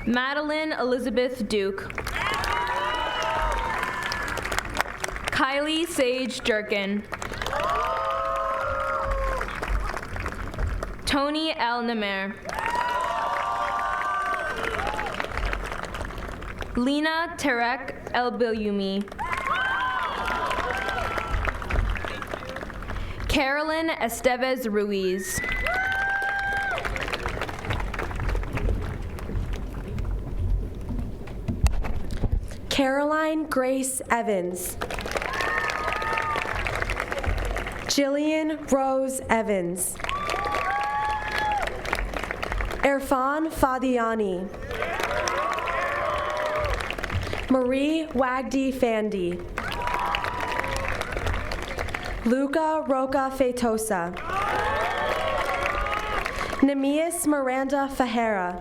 Madeline Elizabeth Duke. Kylie Sage Jerkin. Tony L. Namer. Lena Tarek El Bilyumi. Carolyn Estevez Ruiz. Caroline Grace Evans. Jillian Rose Evans. Irfan Fadiani. Marie Wagdi Fandi. Luca Roca Feitosa. Nemias Miranda Fajera.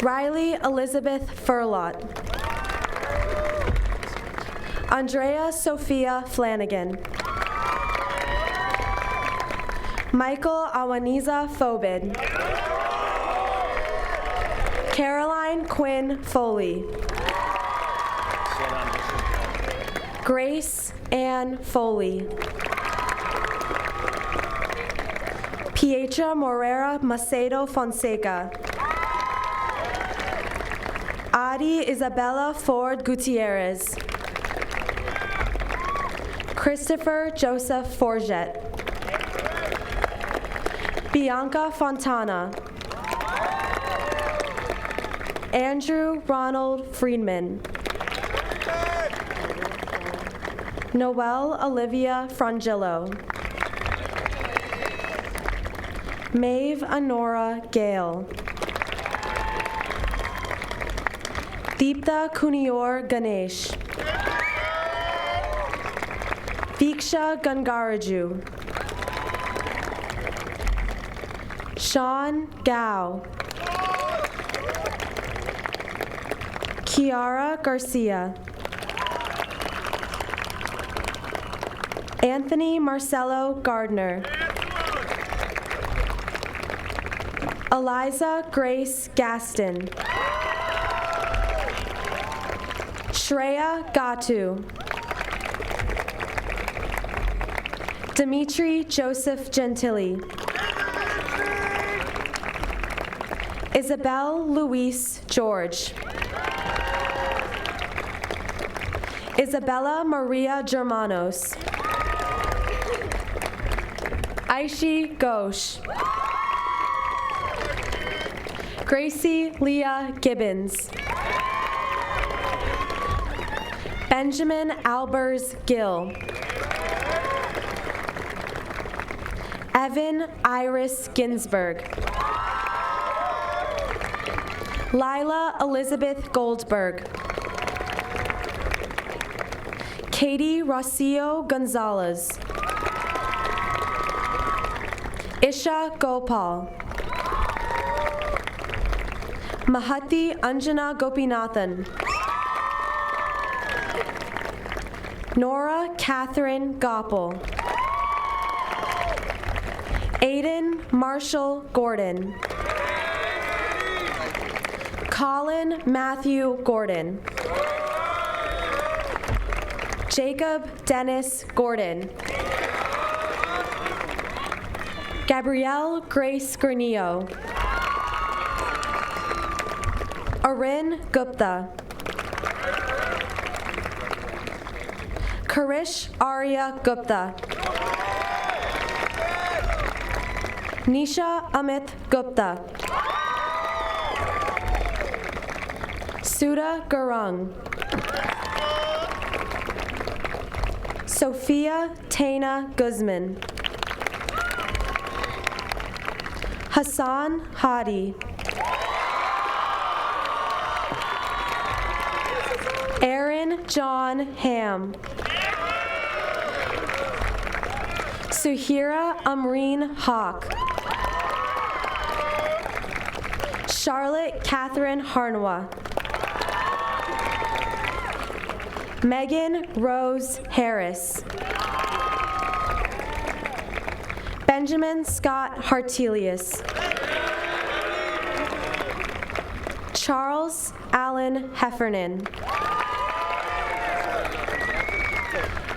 Riley Elizabeth Furlot. Andrea Sophia Flanagan. Michael Awaniza Phobid. Caroline Quinn Foley. Grace Ann Foley. Pietra Morera Macedo Fonseca. Adi Isabella Ford Gutierrez. Christopher Joseph Forget. Bianca Fontana. Andrew Ronald Friedman. Noelle Olivia Frangillo. Maeve Honora Gale. Deepta Kunior Ganesh. Viksha Gangaraju. Sean Gao. Kiara Garcia. Anthony Marcelo Gardner. Eliza Grace Gaston. Shreya Gatu. Dimitri Joseph Gentili. Isabel Luis George. Isabella Maria Germanos. Aishi Ghosh. Gracie Leah Gibbons. Benjamin Albers Gill. Evan Iris Ginsberg. Lila Elizabeth Goldberg. Katie Rocio Gonzalez. Isha Gopal. Mahati Anjana Gopinathan. Nora Catherine Goppel. Aiden Marshall Gordon. Colin Matthew Gordon. Jacob Dennis Gordon. Gabrielle Grace Granillo. Arin Gupta. Karish Arya Gupta. Nisha Amit Gupta. Sudha Gurung. Sophia Tana Guzman. Hassan Hadi. Aaron John Ham. Suhira Amreen Hawk. Charlotte Catherine Harnwa. Megan Rose Harris. Benjamin Scott Hartelius. Charles Allen Heffernan.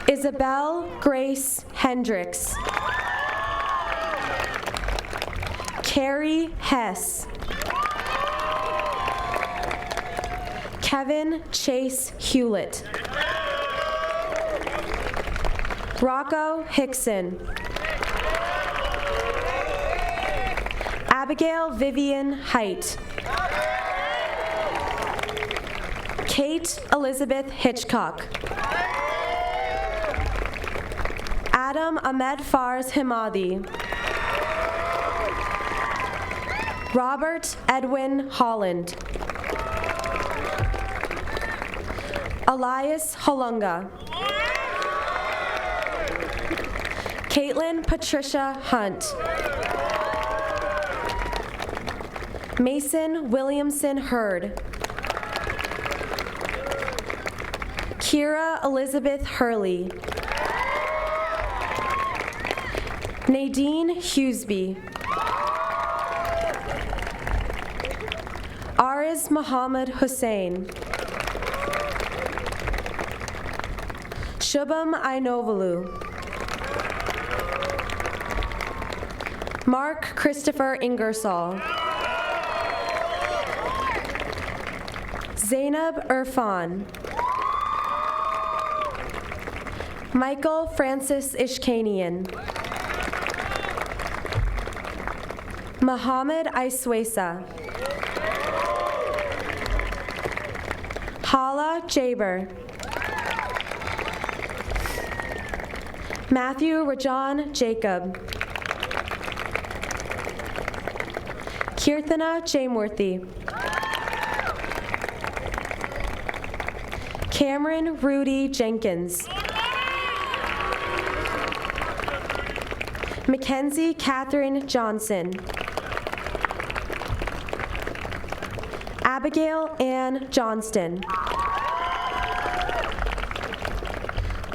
Isabel Grace Hendricks. Carrie Hess. Kevin Chase Hewlett. Rocco Hickson. Abigail Vivian Height. Kate Elizabeth Hitchcock. Adam Ahmed Fars Himadi. Robert Edwin Holland. Elias Holunga. Caitlin Patricia Hunt. Mason Williamson Hurd. Kira Elizabeth Hurley. Nadine Hughesby. Ariz Muhammad Hussein. Shubham Ainovalu. Mark Christopher Ingersoll. Zainab Irfan. Michael Francis Ishkanian. Muhammad Iswesa. Hala Jaber. Matthew Rajan Jacob. Kirthana Jamurthy. Cameron Rudy Jenkins. Mackenzie Catherine Johnson. Abigail Ann Johnston.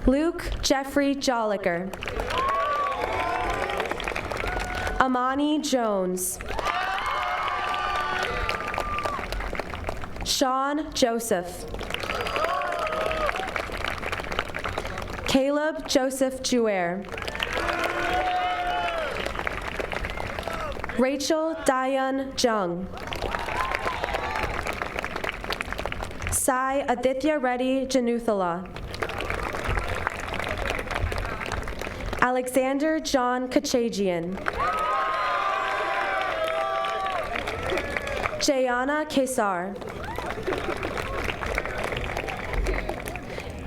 Luke Jeffrey Jolliker. Amani Jones. Sean Joseph. Caleb Joseph Juer. Rachel Dayan Jung. Sai Aditya Reddy Januthala. Alexander John Kachajian. Jayana Kesar.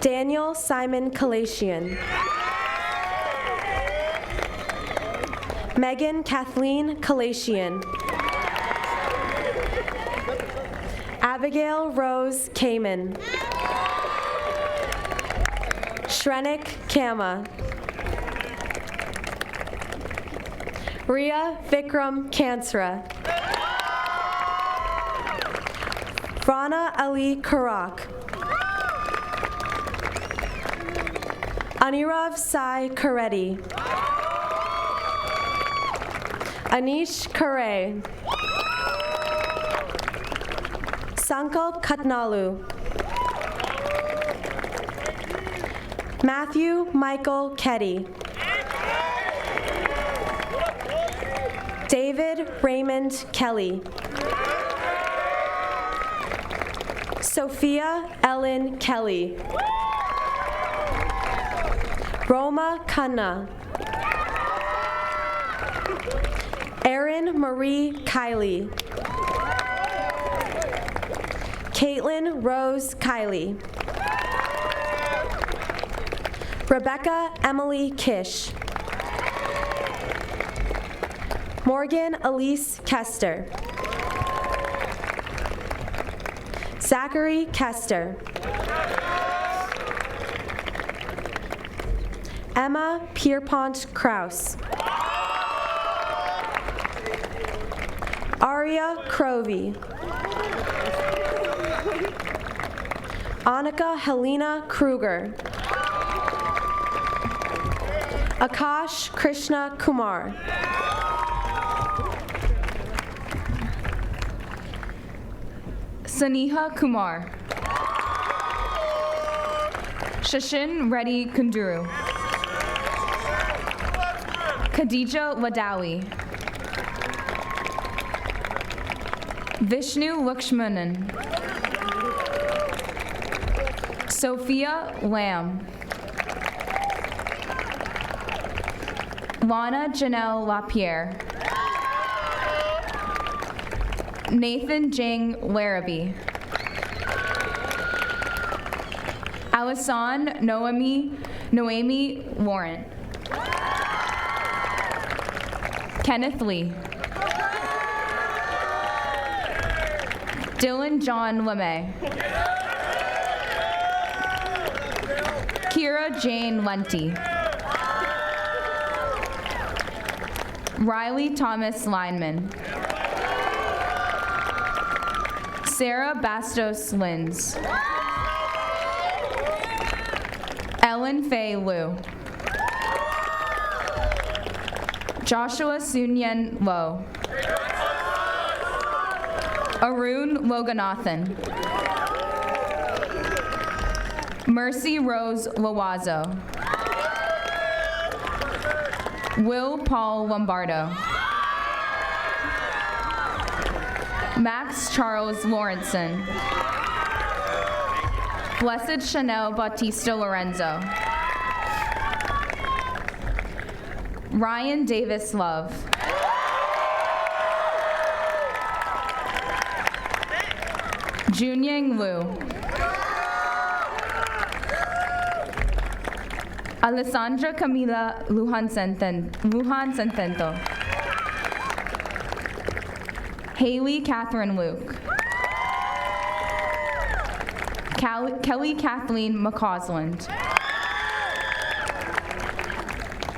Daniel Simon Kalatian. Megan Kathleen Kalatian. Abigail Rose Kamen. Shrenik Kama. Ria Vikram Kansra. Rana Ali Karak. Anirav Sai Kareddy. Anish Kare. Sankalp Katnalu. Matthew Michael Ketty. David Raymond Kelly. Sophia Ellen Kelly. Roma Khanna. Erin Marie Kiley. Caitlin Rose Kiley. Rebecca Emily Kish. Morgan Elise Kester. Zachary Kester. Emma Pierpont Kraus. Aria Crovey. Annika Helena Kruger. Akash Krishna Kumar. Saniha Kumar. Shashin Reddy Kunduru. Khadija Wadawi. Vishnu Lakshmanan. Sophia Lamb. Lana Janelle LaPierre. Nathan Jing Larrabee. Alison Noemi Warren. Kenneth Lee. Dylan John LeMay. Kira Jane Lenty. Riley Thomas Lineman. Sarah Bastos Lins. Ellen Faye Liu. Joshua Sunyen Low. Arun Loganathan. Mercy Rose Lawazo. Will Paul Lombardo. Max Charles Lawrenson. Blessed Chanel Bautista Lorenzo. Ryan Davis Love. Junyang Liu. Alessandra Camila Lujan Centento. Haley Catherine Luke. Kelly Kathleen McCausland.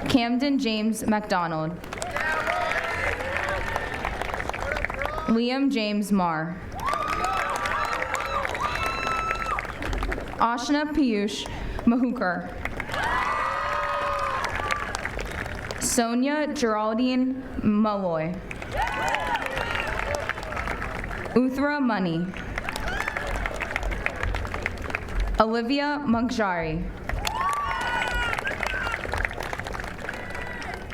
Camden James McDonald. Liam James Marr. Ashna Piyush Mahukar. Sonia Geraldine Malloy. Uthra Money. Olivia Munkjari.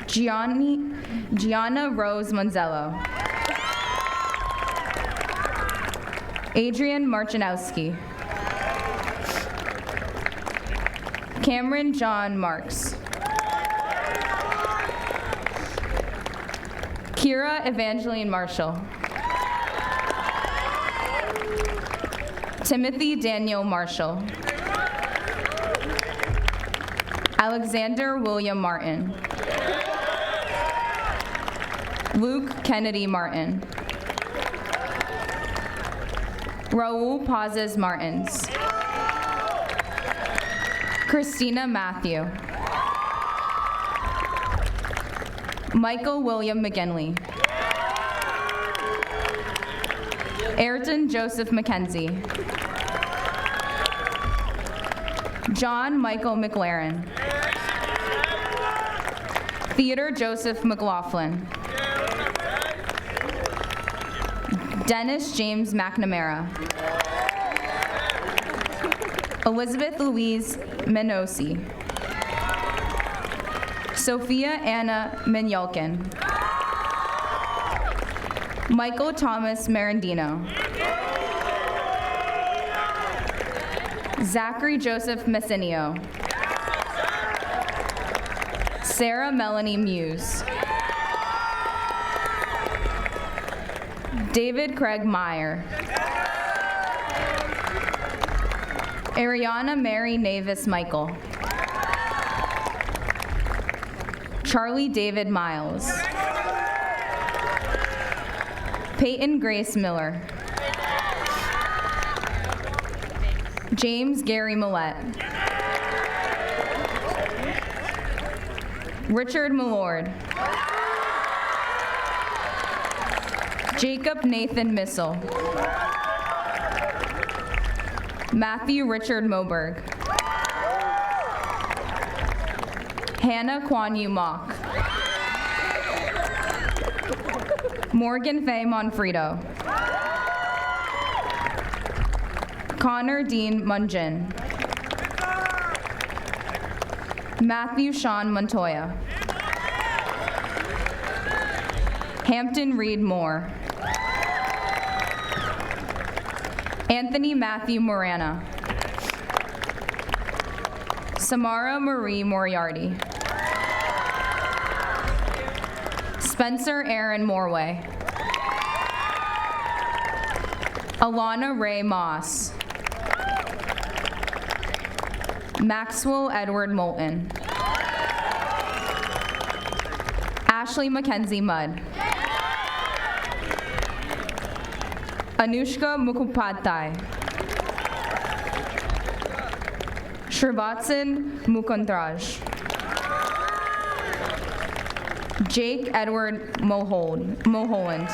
Gianna Rose Monzello. Adrian Marchanowski. Cameron John Marks. Kira Evangeline Marshall. Timothy Daniel Marshall. Alexander William Martin. Luke Kennedy Martin. Raul Pazes Martins. Christina Matthew. Michael William McGinley. Ayrton Joseph McKenzie. John Michael McLaren. Theodore Joseph McLaughlin. Dennis James McNamara. Elizabeth Louise Menosi. Sophia Anna Minyolkin. Michael Thomas Marandino. Zachary Joseph Messinio. Sarah Melanie Muse. David Craig Meyer. Ariana Mary Navis Michael. Charlie David Miles. Peyton Grace Miller. James Gary Millette. Richard Millord. Jacob Nathan Missel. Matthew Richard Moberg. Hannah Kwan Yu Mock. Morgan Faye Monfredo. Connor Dean Munjin. Matthew Sean Montoya. Hampton Reed Moore. Anthony Matthew Morana. Samara Marie Moriarty. Spencer Aaron Morway. Alana Ray Moss. Maxwell Edward Moulton. Ashley Mackenzie Mudd. Anushka Mukhopadhyay. Srivatsan Mukundraj. Jake Edward Moholand.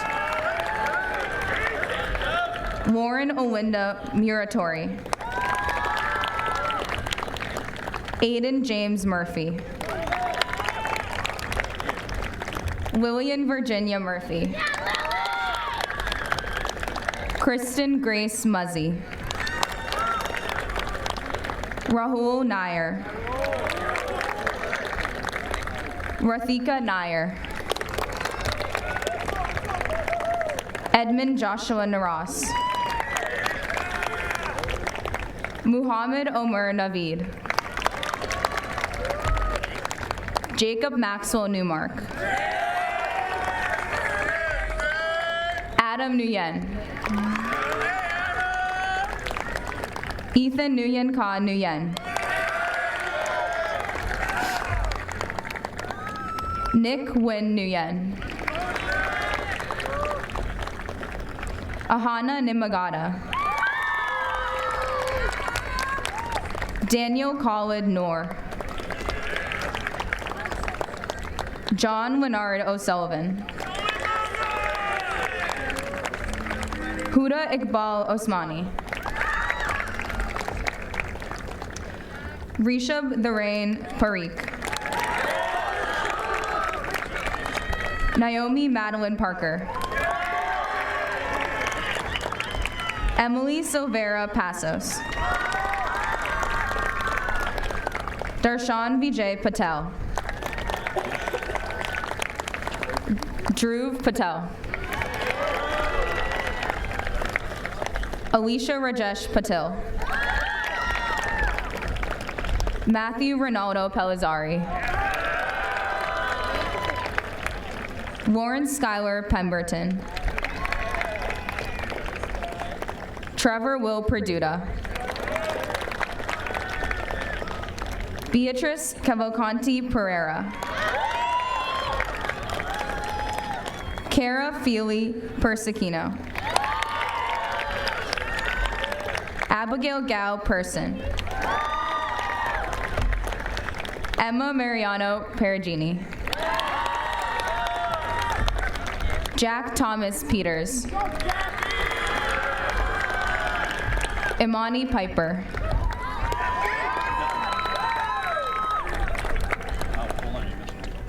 Lauren Olinda Muratori. Aiden James Murphy. Lillian Virginia Murphy. Kristen Grace Muzzy. Rahul Nair. Rathika Nair. Edmund Joshua Naras. Muhammad Omer Naveed. Jacob Maxwell Newmark. Adam Nguyen. Ethan Nguyen Ka Nguyen. Nick Win Nguyen. Ahana Nimagata. Daniel Khalid Noor. John Leonard O'Sullivan. Huda Iqbal Osmani. Rishab Dharain Parikh. Naomi Madeline Parker. Emily Silvera Passos. Darshan Vijay Patel. Dhruv Patel. Alicia Rajesh Patil. Matthew Ronaldo Pellizzari. Lauren Schuyler Pemberton. Trevor Will Perduta. Beatrice Cavalcanti Pereira. Cara Feely Persicino. Abigail Gao Person. Emma Mariano Perugini. Jack Thomas Peters. Imani Piper.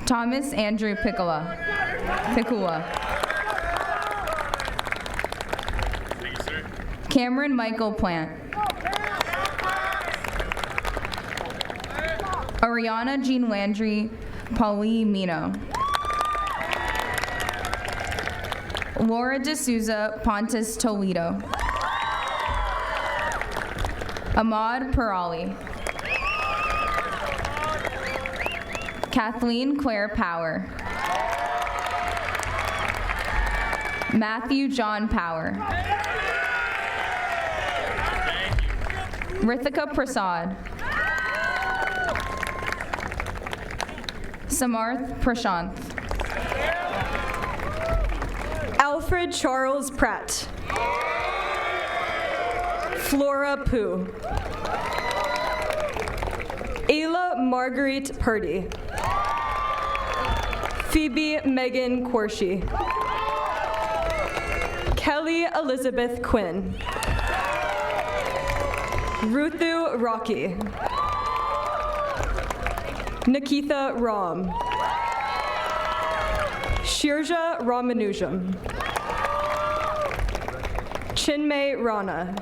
Thomas Andrew Piccola. Cameron Michael Plant. Ariana Jean Landry Paulimino. Laura D'Souza Pontus Toledo. Ahmad Parali. Kathleen Claire Power. Matthew John Power. Rithika Prasad. Samarth Prashanth. Alfred Charles Pratt. Flora Pooh. Ayla Marguerite Purdy. Phoebe Megan Quirshey. Kelly Elizabeth Quinn. Ruthu Rocky. Nikitha Ram. Shirja Ramanujam. Chinmay Rana.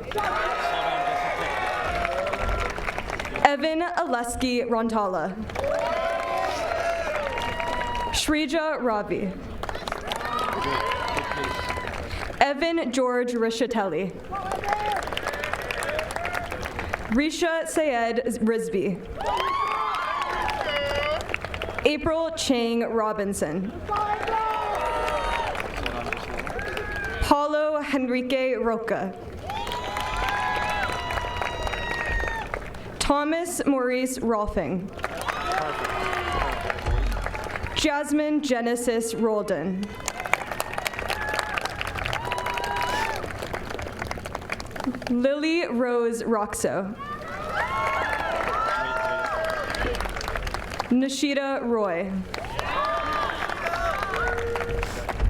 Evan Aleski Rantala. Shrija Ravi. Evan George Rishatelli. Risha Sayed Risby. April Chang Robinson. Paulo Henrique Roca. Thomas Maurice Rolfing. Jasmine Genesis Roldan. Lily Rose Roxo. Nishita Roy.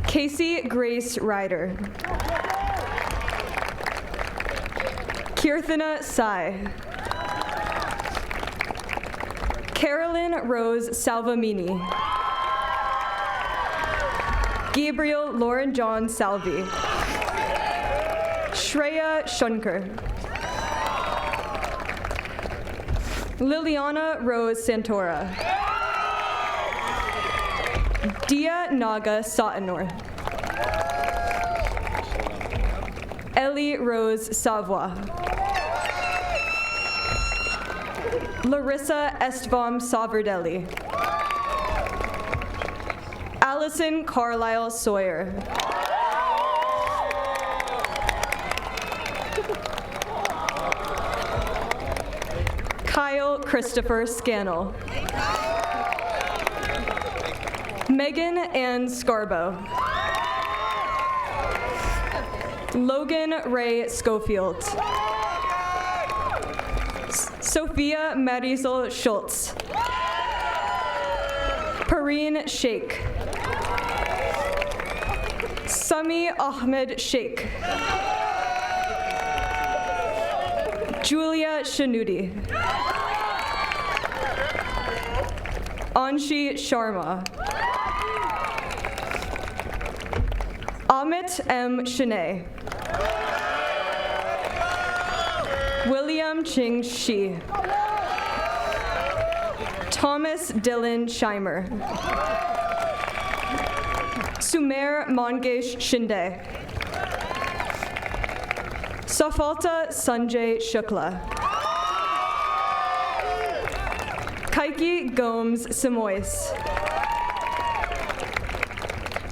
Casey Grace Ryder. Kirthana Sai. Carolyn Rose Salvamini. Gabriel Lauren John Salvi. Shreya Shunkar. Liliana Rose Santora. Dia Naga Satanor. Ellie Rose Savoy. Larissa Estvom Savardelli. Allison Carlisle Sawyer. Kyle Christopher Scannell. Megan Ann Scarbo. Logan Ray Schofield. Sophia Marisol Schultz. Pareen Sheikh. Sami Ahmed Sheikh. Julia Shanudi. Anshi Sharma. Amit M. Shanae. William Ching Shi. Thomas Dylan Scheimer. Sumer Mangesh Shinde. Safalta Sanjay Shukla. Kaiki Gomes Simois.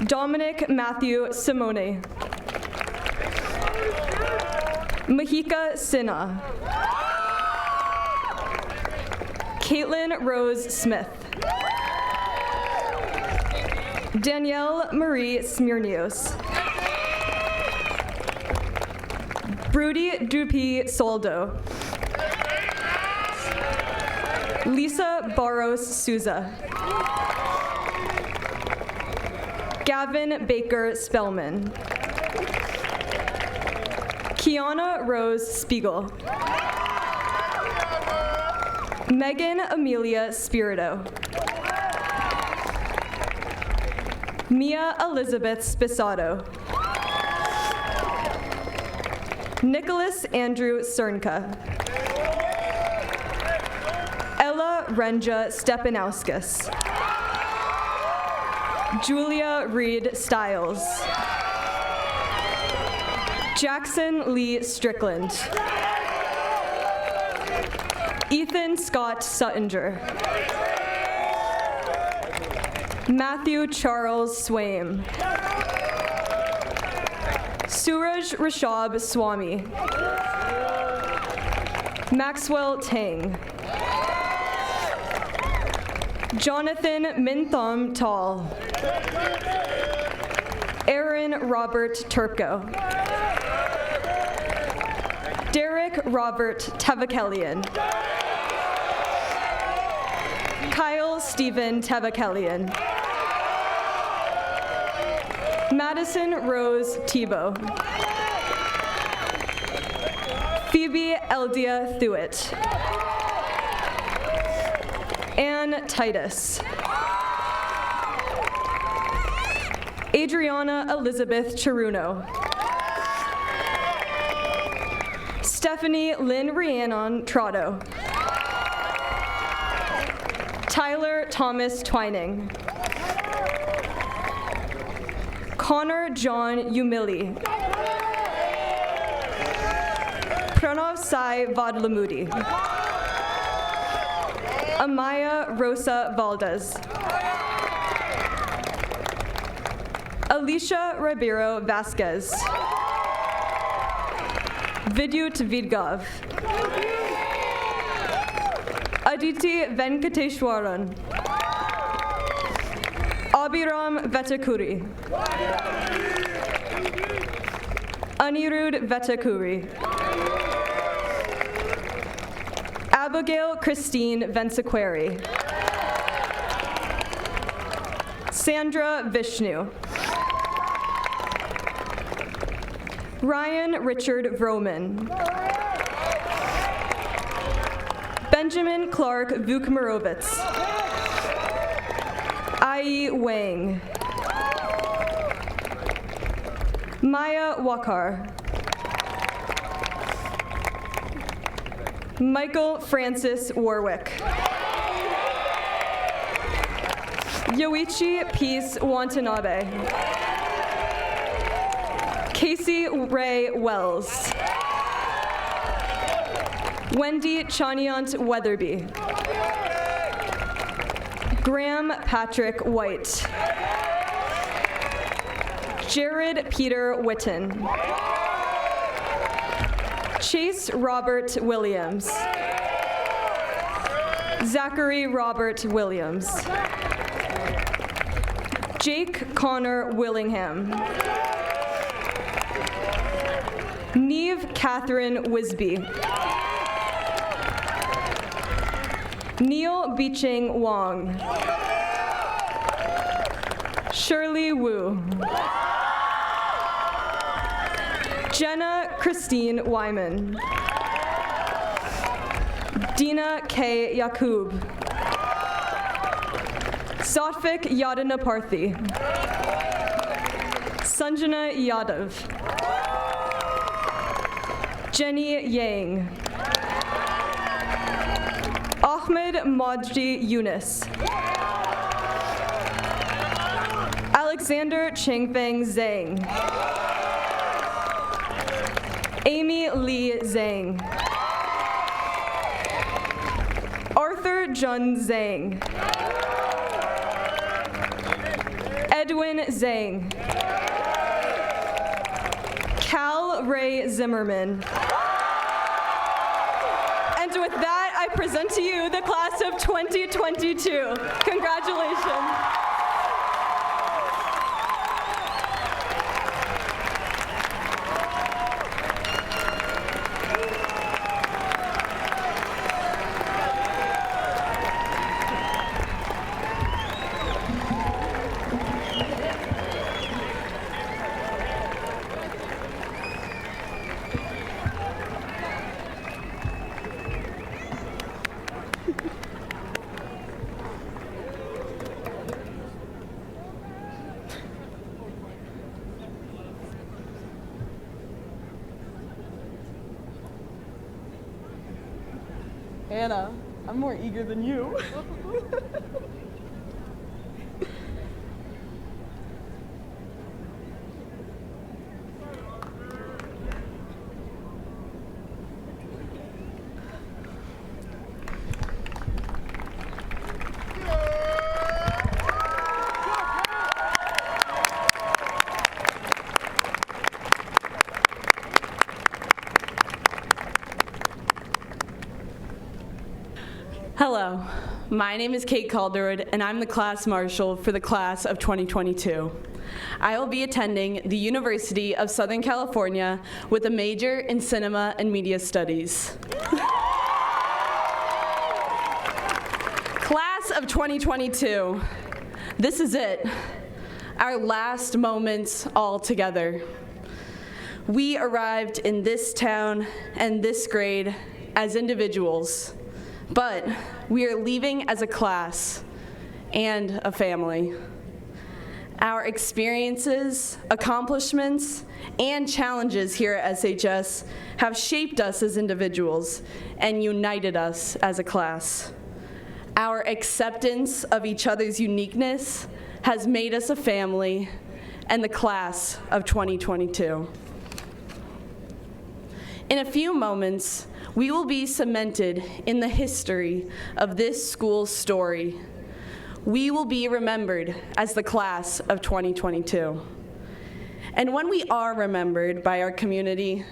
Dominic Matthew Simone. Mahika Sinha. Caitlin Rose Smith. Danielle Marie Smirnios. Brody Dupuy Soldo. Lisa Barros Souza. Gavin Baker Spellman. Kiana Rose Spiegel. Megan Amelia Spirito. Mia Elizabeth Spisato. Nicholas Andrew Cernka. Ella Renja Stepanauskas. Julia Reed Stiles. Jackson Lee Strickland. Ethan Scott Suttinger. Matthew Charles Swaim. Suraj Rishab Swami. Maxwell Tang. Jonathan Mintham Tall. Aaron Robert Turko. Derek Robert Tevakelian. Kyle Stephen Tevakelian. Madison Rose Tebow. Phoebe Eldia Thuitt. Ann Titus. Adriana Elizabeth Chiruno. Stephanie Lynn Rhiannon Trotto. Tyler Thomas Twining. Connor John Umili. Pranav Sai Vadlamudi. Amaya Rosa Valdez. Alicia Ribeiro Vasquez. Vidyut Vidgov. Aditi Venkateshwaran. Abhiram Vetakuri. Anirudh Vetakuri. Abigail Christine Vensequeri. Sandra Vishnu. Ryan Richard Vroman. Benjamin Clark Vukmarovitz. Ai Wang. Maya Wakar. Michael Francis Warwick. Yoichi Peace Watanabe. Casey Ray Wells. Wendy Chaniant Weatherby. Graham Patrick White. Jared Peter Witten. Chase Robert Williams. Zachary Robert Williams. Jake Connor Willingham. Neve Catherine Wisby. Neil Beeching Wong. Shirley Wu. Jenna Christine Wyman. Dina K. Yakub. Satvik Yadanaparthi. Sanjana Yadav. Jenny Yang. Ahmed Majdi Yunus. Alexander Chingfeng Zhang. Amy Lee Zhang. Arthur Jun Zhang. Edwin Zhang. Cal Ray Zimmerman. And with that, I present to you the class of 2022. Congratulations. Hannah, I'm more eager than you. Hello, my name is Kate Calderwood, and I'm the class marshal for the class of 2022. I will be attending the University of Southern California with a major in cinema and media studies. Class of 2022, this is it, our last moments all together. We arrived in this town and this grade as individuals, but we are leaving as a class and a family. Our experiences, accomplishments, and challenges here at SHS have shaped us as individuals and united us as a class. Our acceptance of each other's uniqueness has made us a family and the class of 2022. In a few moments, we will be cemented in the history of this school's story. We will be remembered as the class of 2022. And when we are remembered by our community,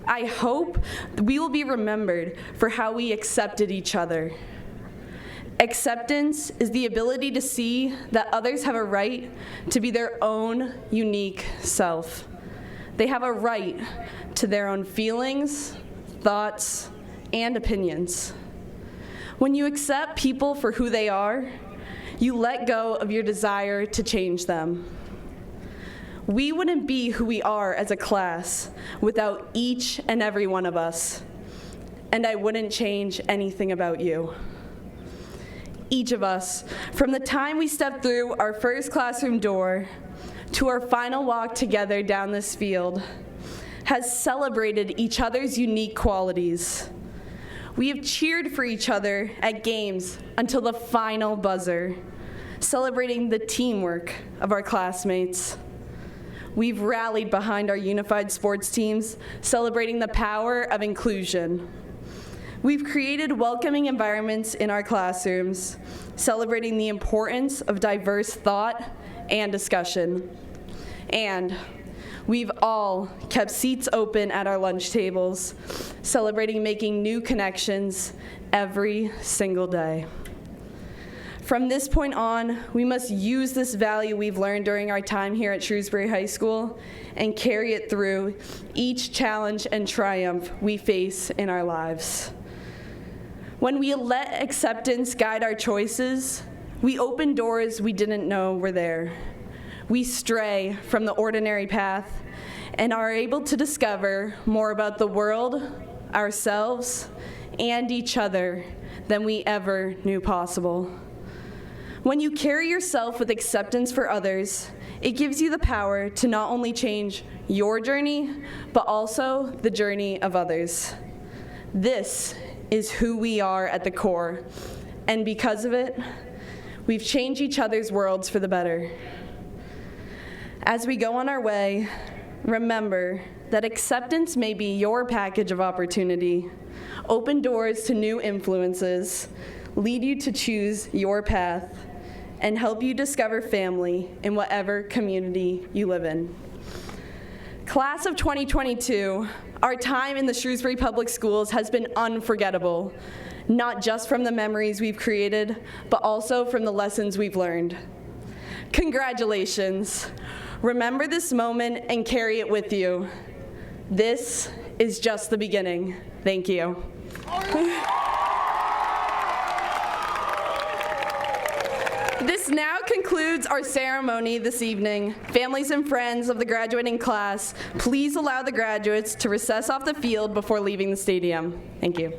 I hope we will be remembered for how we accepted each other. Acceptance is the ability to see that others have a right to be their own unique self. They have a right to their own feelings, thoughts, and opinions. When you accept people for who they are, you let go of your desire to change them. We wouldn't be who we are as a class without each and every one of us, and I wouldn't change anything about you. Each of us, from the time we stepped through our first classroom door to our final walk together down this field, has celebrated each other's unique qualities. We have cheered for each other at games until the final buzzer, celebrating the teamwork of our classmates. We've rallied behind our unified sports teams, celebrating the power of inclusion. We've created welcoming environments in our classrooms, celebrating the importance of diverse thought and discussion. And we've all kept seats open at our lunch tables, celebrating making new connections every single day. From this point on, we must use this value we've learned during our time here at Shrewsbury High School and carry it through each challenge and triumph we face in our lives. When we let acceptance guide our choices, we open doors we didn't know were there. We stray from the ordinary path and are able to discover more about the world, ourselves, and each other than we ever knew possible. When you carry yourself with acceptance for others It gives you the power to not only change your journey, but also the journey of others. This is who we are at the core, and because of it, we've changed each other's worlds for the better. As we go on our way, remember that acceptance may be your package of opportunity, open doors to new influences, lead you to choose your path, and help you discover family in whatever community you live in. Class of 2022, our time in the Shrewsbury Public Schools has been unforgettable, not just from the memories we've created, but also from the lessons we've learned. Congratulations. Remember this moment and carry it with you. This is just the beginning. Thank you. This now concludes our ceremony this evening. Families and friends of the graduating class, please allow the graduates to recess off the field before leaving the stadium. Thank you.